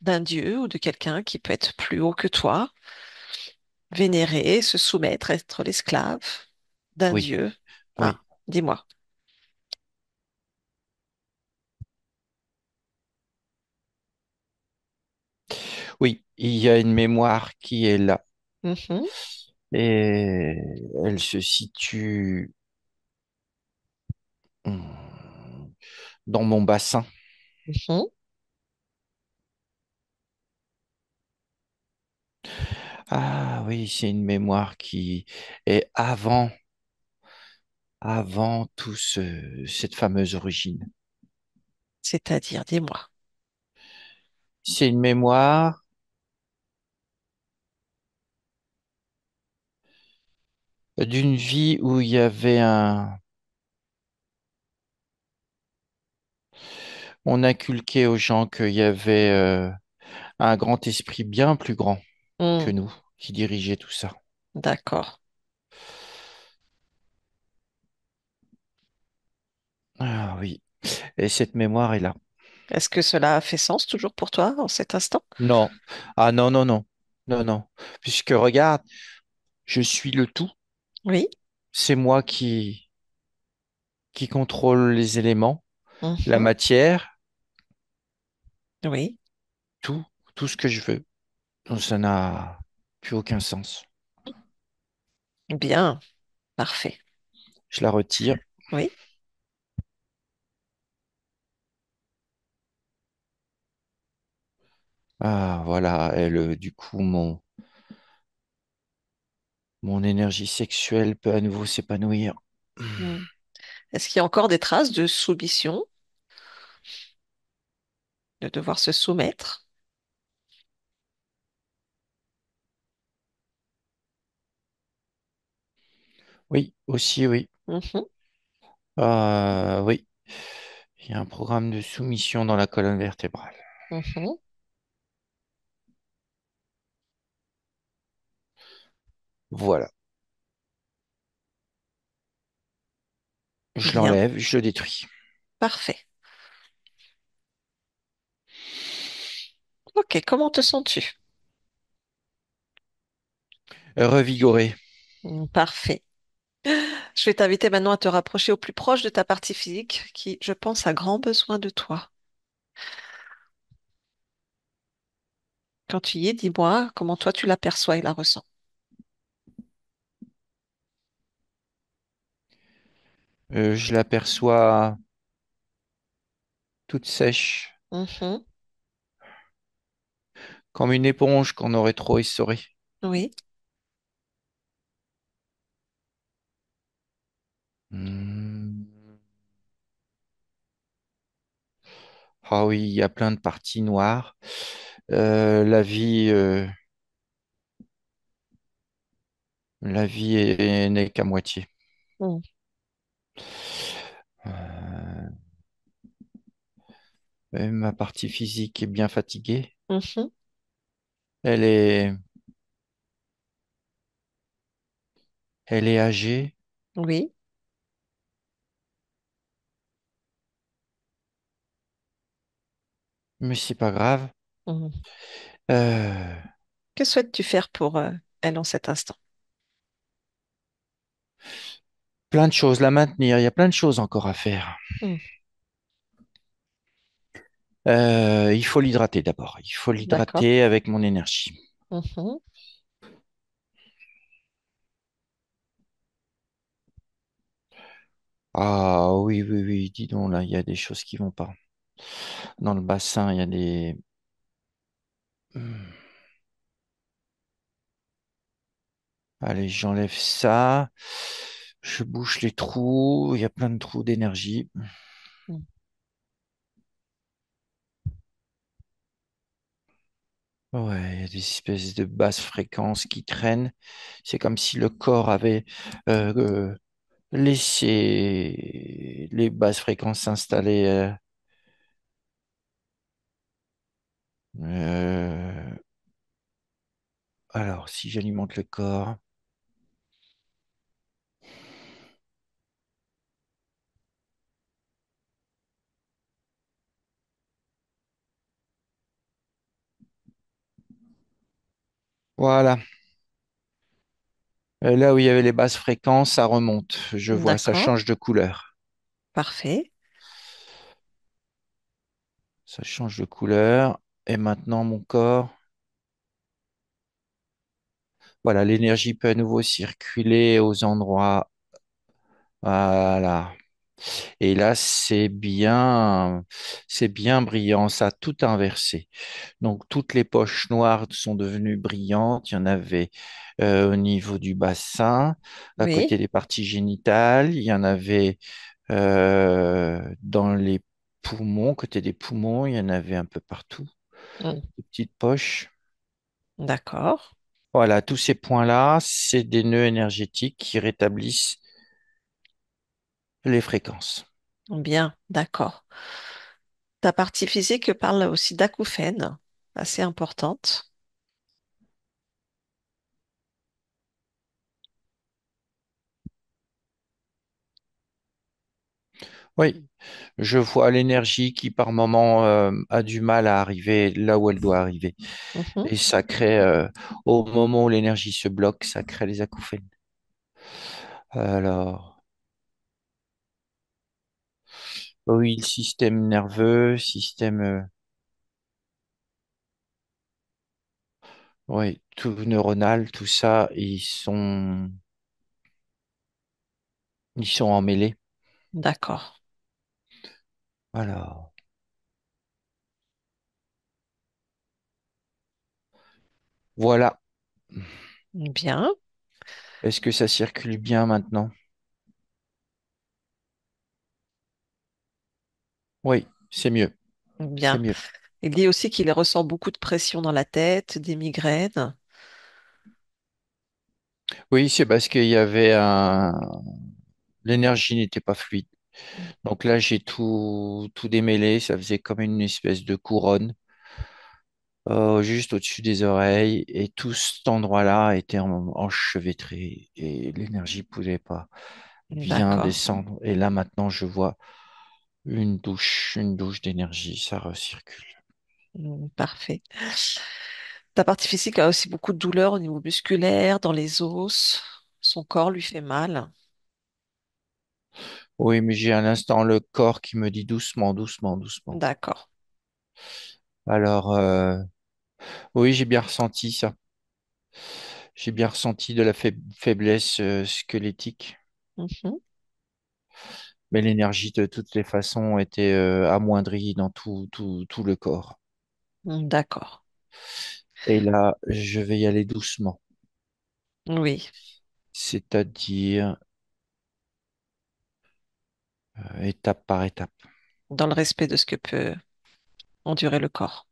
d'un dieu ou de quelqu'un qui peut être plus haut que toi, vénérer, se soumettre, être l'esclave d'un Oui, dieu? Ah, oui, dis-moi. oui, il y a une mémoire qui est là Mhm, et elle se situe hum, dans mon bassin. mhm, Ah oui, c'est une mémoire qui est avant avant cette fameuse origine. C'est-à-dire, dis-moi. C'est une mémoire d'une vie où il y avait on inculquait aux gens qu'il y avait un grand esprit bien plus grand que Hmm, nous qui dirigeait tout ça. d'accord. Ah oui. Et cette mémoire est là. Est-ce que cela fait sens toujours pour toi en cet instant? Non. Ah non, non, non. Non, non. Puisque regarde, je suis le tout. Oui. C'est moi qui contrôle les éléments, la Mhm. matière, Oui. tout, tout ce que je veux. Donc ça n'a plus aucun sens. Bien. Parfait. Je la retire. Oui. Ah voilà, du coup, mon énergie sexuelle peut à nouveau s'épanouir. Hmm. Est-ce qu'il y a encore des traces de soumission, de devoir se soumettre? Oui, aussi, oui. Mhm. Oui, il y a un programme de soumission dans la colonne vertébrale. Mhm. Voilà. Je Bien. l'enlève, je le détruis. Parfait. Ok, comment te sens-tu? Revigoré. Parfait. Je vais t'inviter maintenant à te rapprocher au plus proche de ta partie physique qui, je pense, a grand besoin de toi. Quand tu y es, dis-moi comment toi tu l'aperçois et la ressens. Je l'aperçois toute sèche, Mhm. comme une éponge qu'on aurait trop essorée. Oui. Hmm. Ah oui, il y a plein de parties noires. La vie n'est qu'à moitié. Mm. Euh, Ma partie physique est bien fatiguée. Mhm. Elle est, elle est âgée, Oui. mais c'est pas grave. Mhm. Euh, Que souhaites-tu faire pour elle en cet instant? Plein de choses, la maintenir. Il y a plein de choses encore à faire. Mm. Il faut l'hydrater d'abord. Il faut D'accord. l'hydrater avec mon énergie. Mhm. Ah oui, oui, oui, dis donc, là, il y a des choses qui vont pas. Dans le bassin, il y a des... Hmm. Allez, j'enlève ça. Je bouche les trous. Il y a plein de trous d'énergie. Mm. Ouais, il y a des espèces de basses fréquences qui traînent. C'est comme si le corps avait laissé les basses fréquences s'installer. Euh, alors, si j'alimente le corps, voilà. Là où il y avait les basses fréquences, ça remonte. Je vois, ça D'accord. change de couleur. Parfait. Ça change de couleur. Et maintenant, mon corps, voilà, l'énergie peut à nouveau circuler aux endroits. Voilà. Et là, c'est bien brillant. Ça a tout inversé. Donc, toutes les poches noires sont devenues brillantes. Il y en avait au niveau du bassin, à Oui. côté des parties génitales. Il y en avait dans les poumons, côté des poumons. Il y en avait un peu partout. Mm. Des petites poches. D'accord. Voilà, tous ces points-là, c'est des nœuds énergétiques qui rétablissent les fréquences. Bien, d'accord. Ta partie physique parle aussi d'acouphènes, assez importante. Oui, je vois l'énergie qui par moment a du mal à arriver là où elle doit arriver. Mhm. Et ça crée, au moment où l'énergie se bloque, ça crée les acouphènes. Alors, oui, le système nerveux, système, oui, tout neuronal, tout ça, ils sont emmêlés. D'accord. Alors, voilà. Bien, Est-ce que ça circule bien maintenant? Oui, c'est mieux, c'est bien. mieux. Il dit aussi qu'il ressent beaucoup de pression dans la tête, des migraines. Oui, c'est parce qu'il y avait l'énergie n'était pas fluide. Donc là, j'ai tout démêlé. Ça faisait comme une espèce de couronne juste au-dessus des oreilles. Et tout cet endroit-là était enchevêtré et l'énergie pouvait pas bien D'accord. descendre. Et là, maintenant, je vois une douche d'énergie. Ça recircule. Parfait. Ta partie physique a aussi beaucoup de douleurs au niveau musculaire, dans les os. Son corps lui fait mal. Oui, mais j'ai un instant le corps qui me dit doucement, doucement, doucement. D'accord. Alors, oui, j'ai bien ressenti ça. J'ai bien ressenti de la faiblesse squelettique. Mhm. Mais l'énergie, de toutes les façons, était amoindrie dans tout le corps. D'accord. Et là, je vais y aller doucement, Oui, c'est-à-dire étape par étape. dans le respect de ce que peut endurer le corps.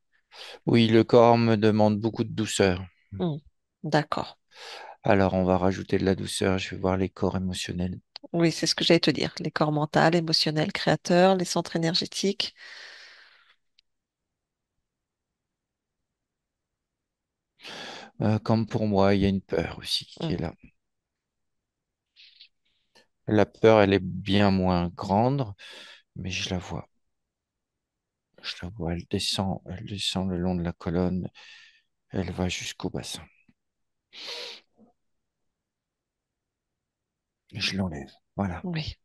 Oui, le corps me demande beaucoup de douceur. Hmm. D'accord. Alors, on va rajouter de la douceur. Je vais voir les corps émotionnels. Oui, c'est ce que j'allais te dire. Les corps mental, émotionnel, créateur, les centres énergétiques. Comme pour moi, il y a une peur aussi qui Hmm. est là. La peur, elle est bien moins grande, mais je la vois. Je la vois, elle descend le long de la colonne, elle va jusqu'au bassin. Je l'enlève. Voilà. Oui.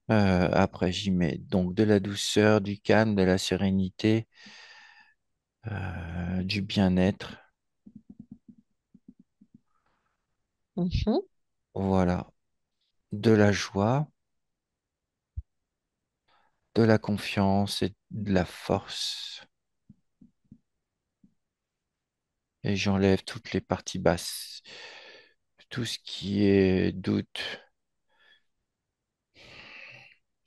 Après, j'y mets donc de la douceur, du calme, de la sérénité, du bien-être. Mhm. Voilà. De la joie, de la confiance et de la force. Et j'enlève toutes les parties basses. Tout ce qui est doute,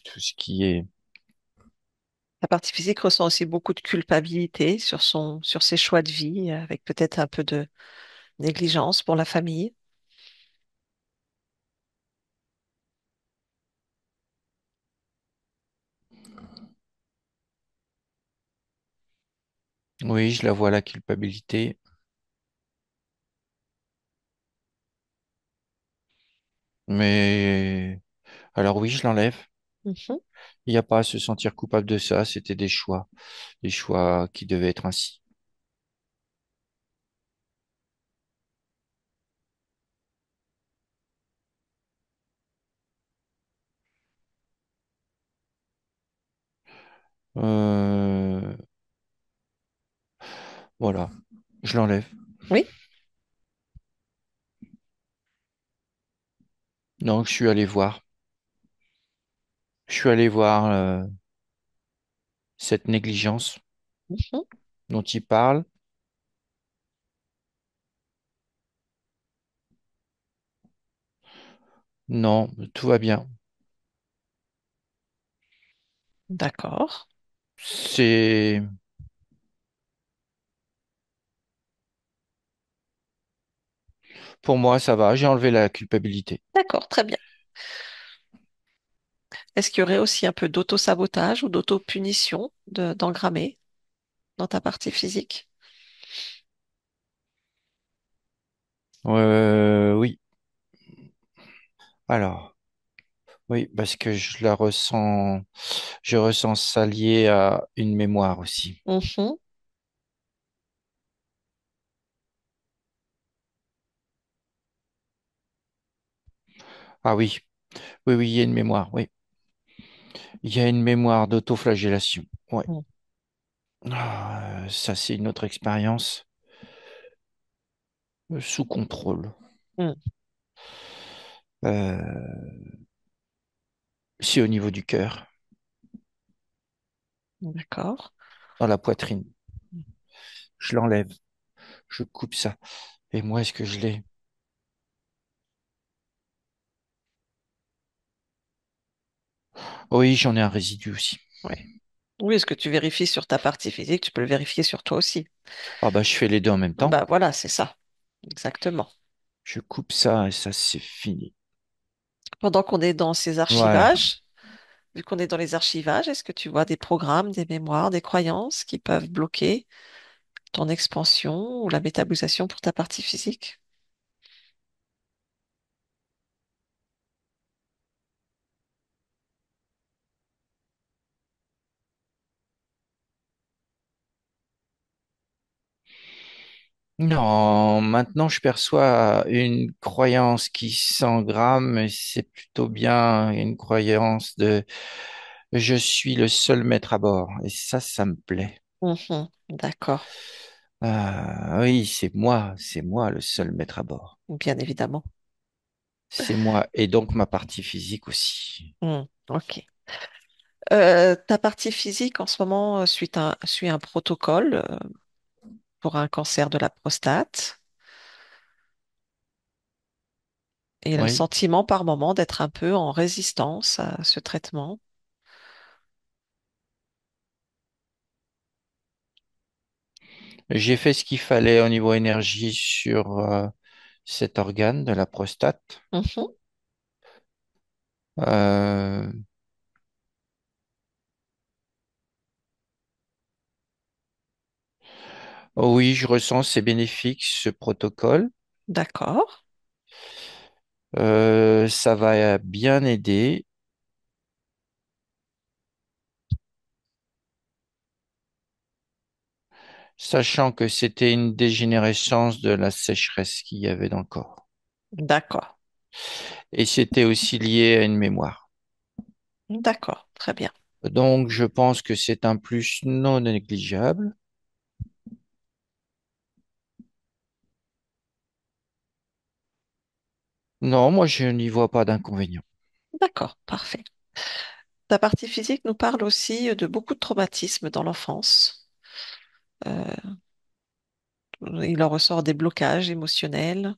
tout ce qui est... La partie physique ressent aussi beaucoup de culpabilité sur ses choix de vie, avec peut-être un peu de négligence pour la famille. Oui, je la vois, la culpabilité. Mais... Alors oui, je l'enlève. Mhm. Il n'y a pas à se sentir coupable de ça. C'était des choix qui devaient être ainsi. Euh, Voilà, je l'enlève. Oui, Donc, je suis allé voir. Je suis allé voir cette négligence Mhm. dont il parle. Non, tout va bien. D'accord. C'est, pour moi, ça va. J'ai enlevé la culpabilité. D'accord, très bien. Est-ce qu'il y aurait aussi un peu d'auto-sabotage ou d'auto-punition d'engrammer dans ta partie physique? Oui. Alors, oui, parce que je ressens ça lié à une mémoire aussi. Mhm. Ah oui, oui, oui, il y a une mémoire. Oui, il y a une mémoire d'autoflagellation. Ouais. Mm. Ça, c'est une autre expérience sous contrôle. Mm. Euh, c'est au niveau du cœur, D'accord. dans la poitrine. Je l'enlève, je coupe ça. Et moi, est-ce que je l'ai? Oui, j'en ai un résidu aussi. Ouais. Oui, ce que tu vérifies sur ta partie physique, tu peux le vérifier sur toi aussi. Ah bah, je fais les deux en même temps. Bah voilà, c'est ça. Exactement. Je coupe ça et ça, c'est fini. Pendant qu'on est dans ces Voilà. archivages, vu qu'on est dans les archivages, est-ce que tu vois des programmes, des mémoires, des croyances qui peuvent bloquer ton expansion ou la métabolisation pour ta partie physique? Non, maintenant je perçois une croyance qui s'engramme et c'est plutôt bien une croyance de je suis le seul maître à bord. Et ça me plaît. Mhm. D'accord, Ah, oui, c'est moi le seul maître à bord. bien évidemment. C'est moi et donc ma partie physique aussi. Ok. Ta partie physique en ce moment suit un protocole pour un cancer de la prostate et elle a le Oui, sentiment par moment d'être un peu en résistance à ce traitement. j'ai fait ce qu'il fallait au niveau énergie sur cet organe de la prostate. Mhm. Euh, oui, je ressens c'est bénéfique ce protocole. D'accord, Ça va bien aider, sachant que c'était une dégénérescence de la sécheresse qu'il y avait dans le corps. d'accord, Et c'était aussi lié à une mémoire. d'accord, très bien. Donc, je pense que c'est un plus non négligeable. Non, moi, je n'y vois pas d'inconvénient. D'accord, parfait. Ta partie physique nous parle aussi de beaucoup de traumatismes dans l'enfance. Euh, il en ressort des blocages émotionnels.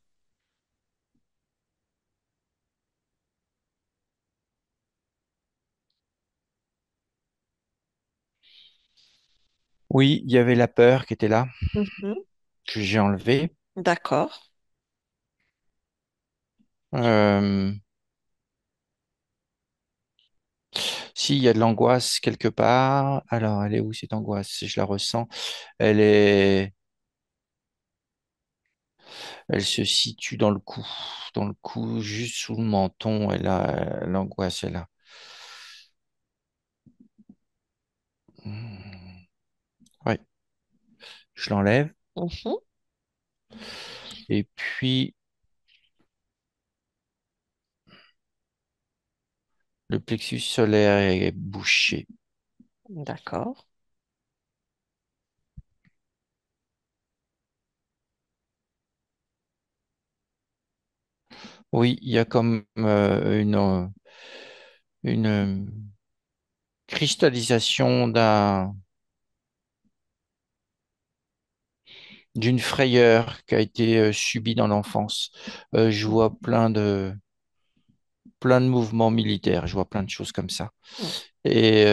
Oui, il y avait la peur qui était là, Mhm. que j'ai enlevée. D'accord, Euh, S'il y a de l'angoisse quelque part, alors elle est où cette angoisse? Je la ressens. Elle est, Elle se situe dans le cou, juste sous le menton. Et là, l'angoisse est là. Hmm. Ouais, je l'enlève. Mhm. Et puis, le plexus solaire est bouché. D'accord. Oui, il y a comme une cristallisation d'une frayeur qui a été subie dans l'enfance. Je Mm. vois plein de mouvements militaires, je vois plein de choses comme ça. Mm. Et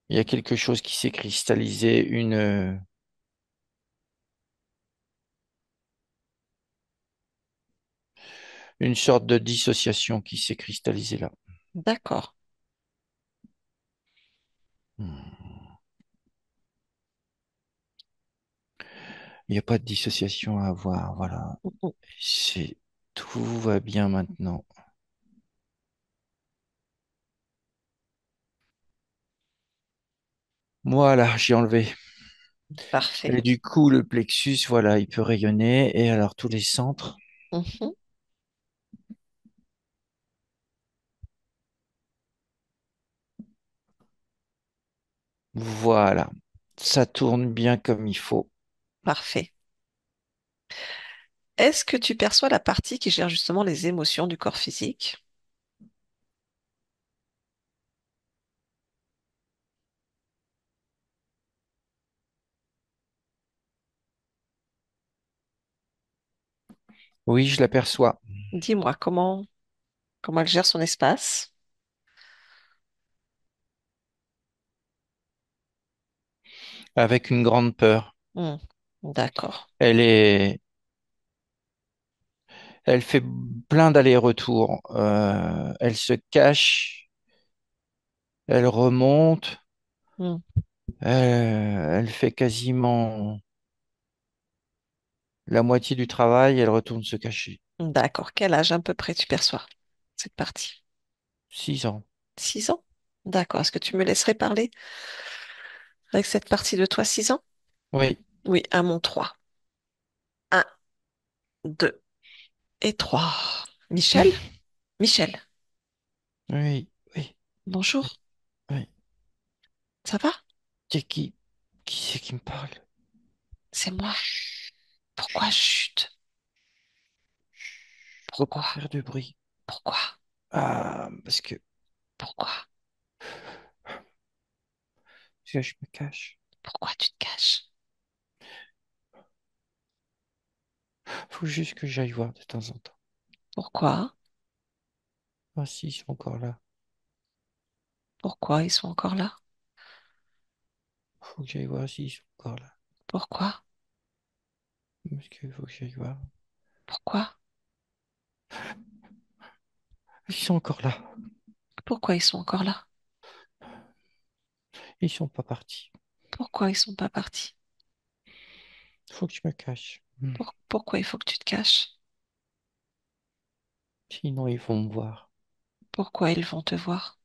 il y a quelque chose qui s'est cristallisé, une sorte de dissociation qui s'est cristallisée là. D'accord. Hmm. Il n'y a pas de dissociation à avoir, voilà. Mm, mm. C'est, tout va bien maintenant. Voilà, j'ai enlevé. Parfait. Et du coup, le plexus, voilà, il peut rayonner. Et alors, tous les centres, Mhm. voilà. Ça tourne bien comme il faut. Parfait. Est-ce que tu perçois la partie qui gère justement les émotions du corps physique? Oui, je l'aperçois. Dis-moi comment elle gère son espace? Avec une grande peur. Hmm. D'accord. Elle est, elle fait plein d'allers-retours. Elle se cache, elle remonte, Hmm. elle fait quasiment la moitié du travail, elle retourne se cacher. D'accord. Quel âge à peu près tu perçois cette partie? 6 ans. 6 ans? D'accord. Est-ce que tu me laisserais parler avec cette partie de toi, 6 ans? Oui, Oui, à mon 3. Un, 2 et 3. Michel? Michel, oui, oui, bonjour. oui. Ça va? C'est qui? Qui c'est qui me parle? C'est moi. Pourquoi Chut, chut? faut pas Pourquoi? faire de bruit. Pourquoi? Ah, Pourquoi? parce que je me cache. Pourquoi tu te caches? Faut juste que j'aille voir de temps en temps. Pourquoi? Ah si, ils sont encore là. Pourquoi ils sont encore là? Faut que j'aille voir s'ils sont encore là. Pourquoi? Parce qu'il faut que j'aille voir. Pourquoi? Ils sont encore là. Pourquoi ils sont encore là? Ils sont pas partis. Pourquoi ils sont pas partis? Faut que je me cache. Hmm. Pourquoi il faut que tu te caches? Sinon, ils vont me voir. Pourquoi ils vont te voir?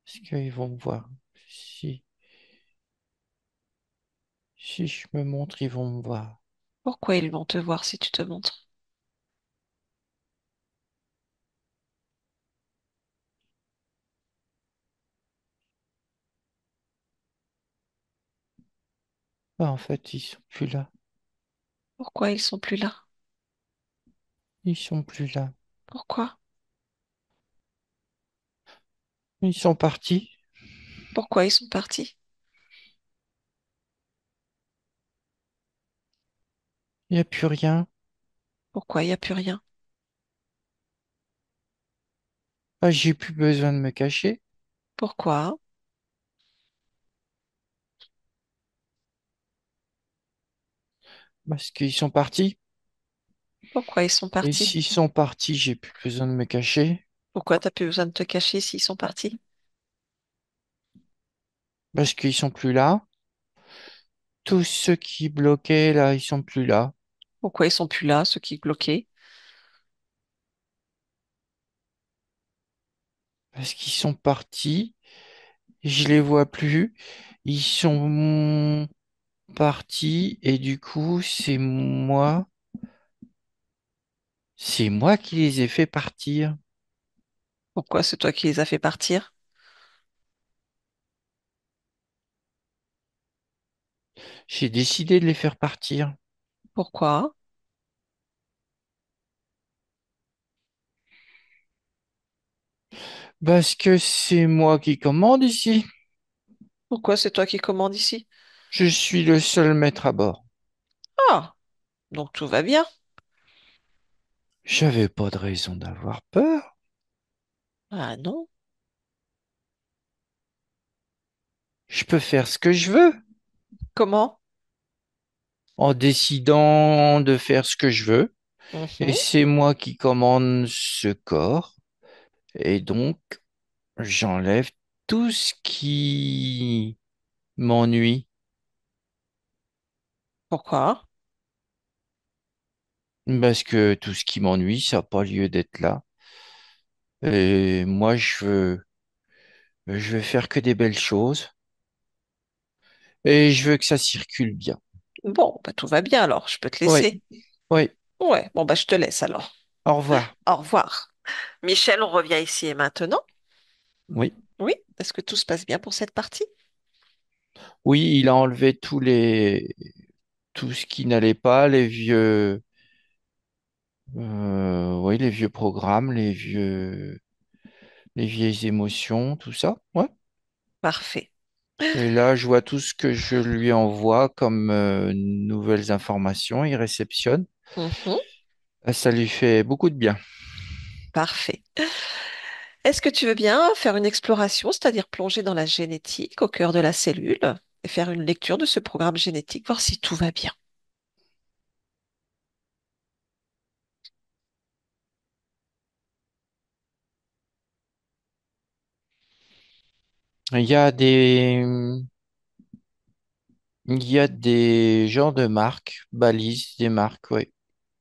Parce qu'ils vont me voir. Si, si je me montre, ils vont me voir. Pourquoi ils vont te voir si tu te montres? Bah, en fait, ils sont plus là. Pourquoi ils sont plus là? Ils sont plus là. Pourquoi? Ils sont partis. Pourquoi ils sont partis? Il n'y a plus rien. Pourquoi il n'y a plus rien? Ah, j'ai plus besoin de me cacher. Pourquoi? Parce qu'ils sont partis. Pourquoi ils sont Et partis? s'ils sont partis, j'ai plus besoin de me cacher. Pourquoi t'as plus besoin de te cacher s'ils sont partis? Parce qu'ils sont plus là. Tous ceux qui bloquaient là, ils sont plus là. Pourquoi ils sont plus là, ceux qui bloquaient? Parce qu'ils sont partis. Je les vois plus. Ils sont partis. Et du coup, c'est moi qui les ai fait partir. Pourquoi c'est toi qui les as fait partir? J'ai décidé de les faire partir Pourquoi? parce que c'est moi qui commande ici. Pourquoi c'est toi qui commandes ici? Je suis le seul maître à bord. Ah, donc tout va bien. J'avais pas de raison d'avoir peur. Ah non. Je peux faire ce que je veux Comment? en décidant de faire ce que je veux. Et Mhm. c'est moi qui commande ce corps. Et donc, j'enlève tout ce qui m'ennuie. Pourquoi? Parce que tout ce qui m'ennuie, ça n'a pas lieu d'être là. Et moi, je veux faire que des belles choses. Et je veux que ça circule bien. Bon, bah tout va bien alors, je peux te Oui, laisser. oui. Ouais, bon bah je te laisse alors. Au revoir. Au revoir. Michel, on revient ici et maintenant. Oui. Oui, est-ce que tout se passe bien pour cette partie? Oui, il a enlevé tout ce qui n'allait pas, oui, les vieux programmes, les vieilles émotions, tout ça. Ouais. Parfait. Et là, je vois tout ce que je lui envoie comme nouvelles informations. Il réceptionne. Mhm. Ça lui fait beaucoup de bien. Parfait. Est-ce que tu veux bien faire une exploration, c'est-à-dire plonger dans la génétique au cœur de la cellule et faire une lecture de ce programme génétique, voir si tout va bien? Il y a des genres de marques, balises, des marques, oui,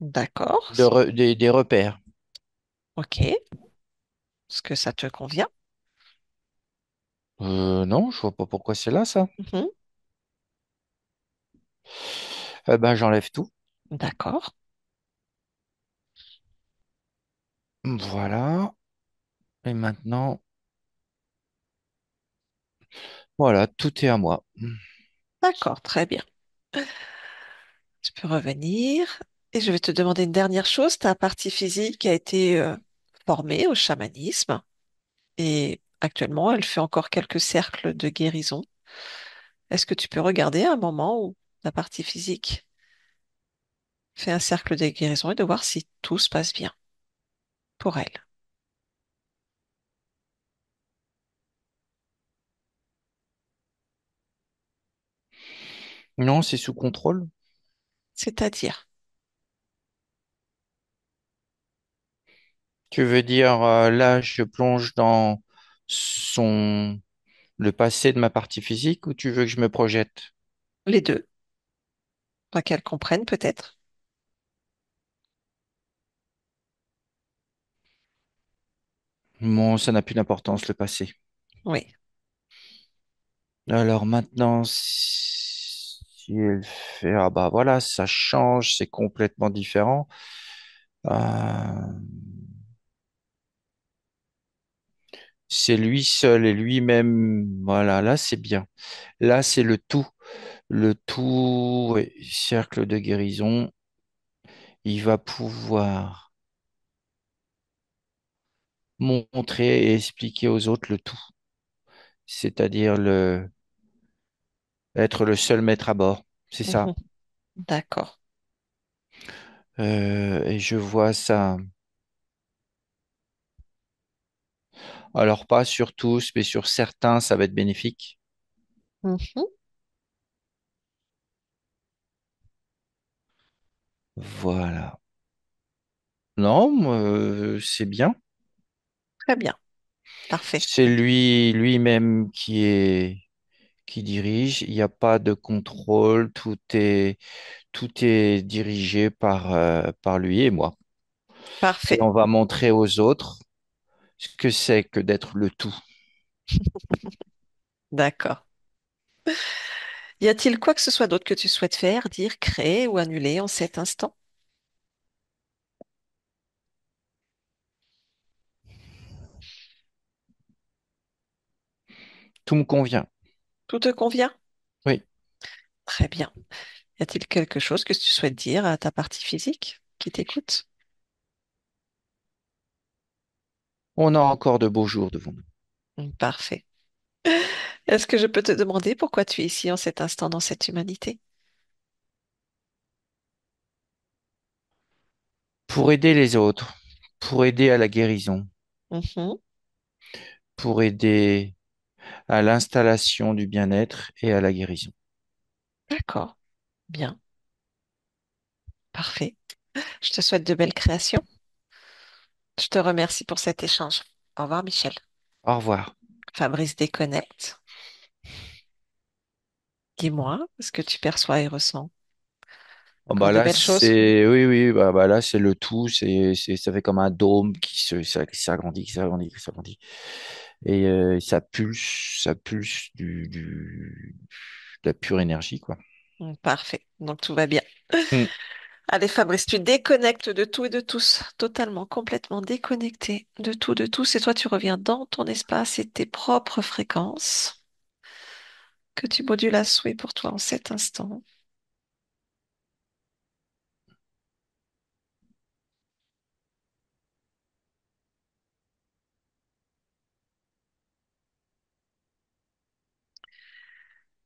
D'accord. des repères. Ok. Est-ce que ça te convient? Non, je vois pas pourquoi c'est là, ça. Mhm. Ben, j'enlève tout. D'accord. Voilà. Et maintenant, voilà, tout est à moi. D'accord, très bien. Tu peux revenir. Et je vais te demander une dernière chose. Ta partie physique a été formée au chamanisme et actuellement, elle fait encore quelques cercles de guérison. Est-ce que tu peux regarder un moment où la partie physique fait un cercle de guérison et de voir si tout se passe bien pour elle? Non, c'est sous contrôle. C'est-à-dire, Tu veux dire, là, je plonge dans son, le passé de ma partie physique ou tu veux que je me projette? les deux, pas qu'elle comprenne peut-être. Bon, ça n'a plus d'importance, le passé. Oui. Alors maintenant, si elle fait, ah bah voilà, ça change, c'est complètement différent. Euh, c'est lui seul et lui-même. Voilà, là c'est bien. Là c'est le tout. Le tout, ouais, cercle de guérison. Il va pouvoir montrer et expliquer aux autres le tout. C'est-à-dire être le seul maître à bord. C'est ça. Mhm. D'accord. Et je vois ça. Alors pas sur tous, mais sur certains, ça va être bénéfique. Mhm. Voilà. Non, c'est bien. Très bien. Parfait. C'est lui-même qui dirige. Il n'y a pas de contrôle. Tout est dirigé par lui et moi. Et Parfait. on va montrer aux autres ce que c'est que d'être le tout. D'accord. Y a-t-il quoi que ce soit d'autre que tu souhaites faire, dire, créer ou annuler en cet instant? Tout me convient. Tout te convient? Oui. Très bien. Y a-t-il quelque chose que tu souhaites dire à ta partie physique qui t'écoute? On a encore de beaux jours devant nous. Parfait. Est-ce que je peux te demander pourquoi tu es ici en cet instant dans cette humanité? Pour aider les autres, pour aider à la guérison, Mhm. pour aider à l'installation du bien-être et à la guérison. D'accord. Bien. Parfait. Je te souhaite de belles créations. Je te remercie pour cet échange. Au revoir, Michel. Au revoir. Fabrice déconnecte. Dis-moi ce que tu perçois et ressens. Oh, Encore bah de là, belles choses? c'est, oui, oui, bah là, c'est le tout, ça fait comme un dôme qui s'agrandit, qui s'agrandit, qui s'agrandit. Et ça pulse de la pure énergie, quoi. Parfait. Donc tout va bien. Hmm. Allez, Fabrice, tu déconnectes de tout et de tous, totalement, complètement déconnecté de tout, de tous, et toi, tu reviens dans ton espace et tes propres fréquences que tu modules à souhait pour toi en cet instant.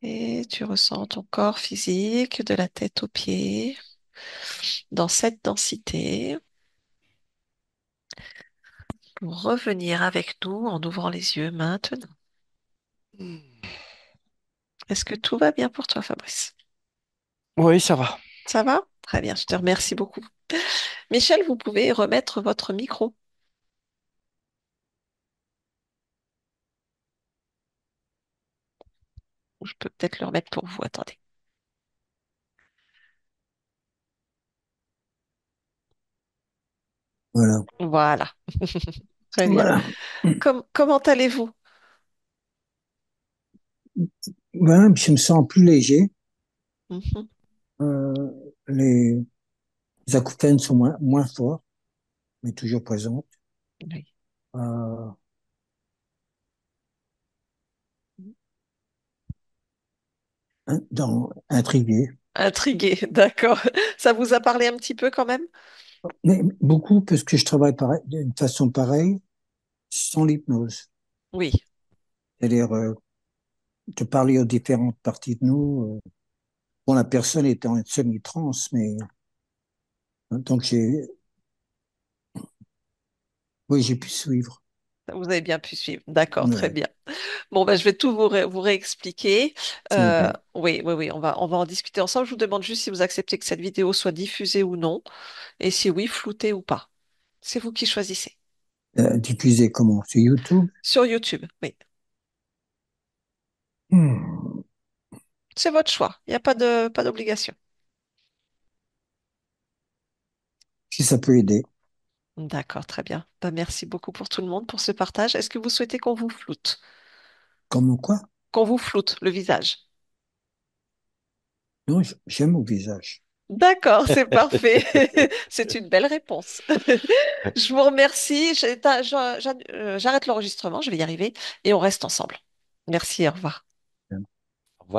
Et tu ressens ton corps physique de la tête aux pieds dans cette densité pour revenir avec nous en ouvrant les yeux maintenant. Est-ce que tout va bien pour toi, Fabrice? Oui, ça va. Ça va? Très bien, je te remercie beaucoup. Michel, vous pouvez remettre votre micro. Ou je peux peut-être le remettre pour vous. Attendez. Voilà. Voilà. Très bien. Voilà. Comment allez-vous? Voilà, je me sens plus léger. Mhm. Euh, les acouphènes sont moins forts, mais toujours présents. Oui. Euh, intrigué. Intrigué, d'accord. Ça vous a parlé un petit peu quand même? Mais beaucoup parce que je travaille pareil, d'une façon pareille, sans l'hypnose. Oui. C'est-à-dire, de parler aux différentes parties de nous. Bon, la personne est en semi-transe, mais donc oui, j'ai pu suivre. Vous avez bien pu suivre. D'accord, très Ouais, bien. Bon, ben, je vais tout vous réexpliquer. s'il vous plaît. Oui, oui, oui, on va en discuter ensemble. Je vous demande juste si vous acceptez que cette vidéo soit diffusée ou non, et si oui, floutée ou pas. C'est vous qui choisissez. Diffuser comment? Sur YouTube? Sur YouTube, oui. Hmm. C'est votre choix. Il n'y a pas d'obligation. Si ça peut aider. D'accord, très bien. Ben, merci beaucoup pour tout le monde, pour ce partage. Est-ce que vous souhaitez qu'on vous floute? Comme quoi? Qu'on vous floute le visage? Non, j'aime mon visage. D'accord, c'est parfait. C'est une belle réponse. Je vous remercie. J'arrête l'enregistrement, je vais y arriver et on reste ensemble. Merci, au revoir.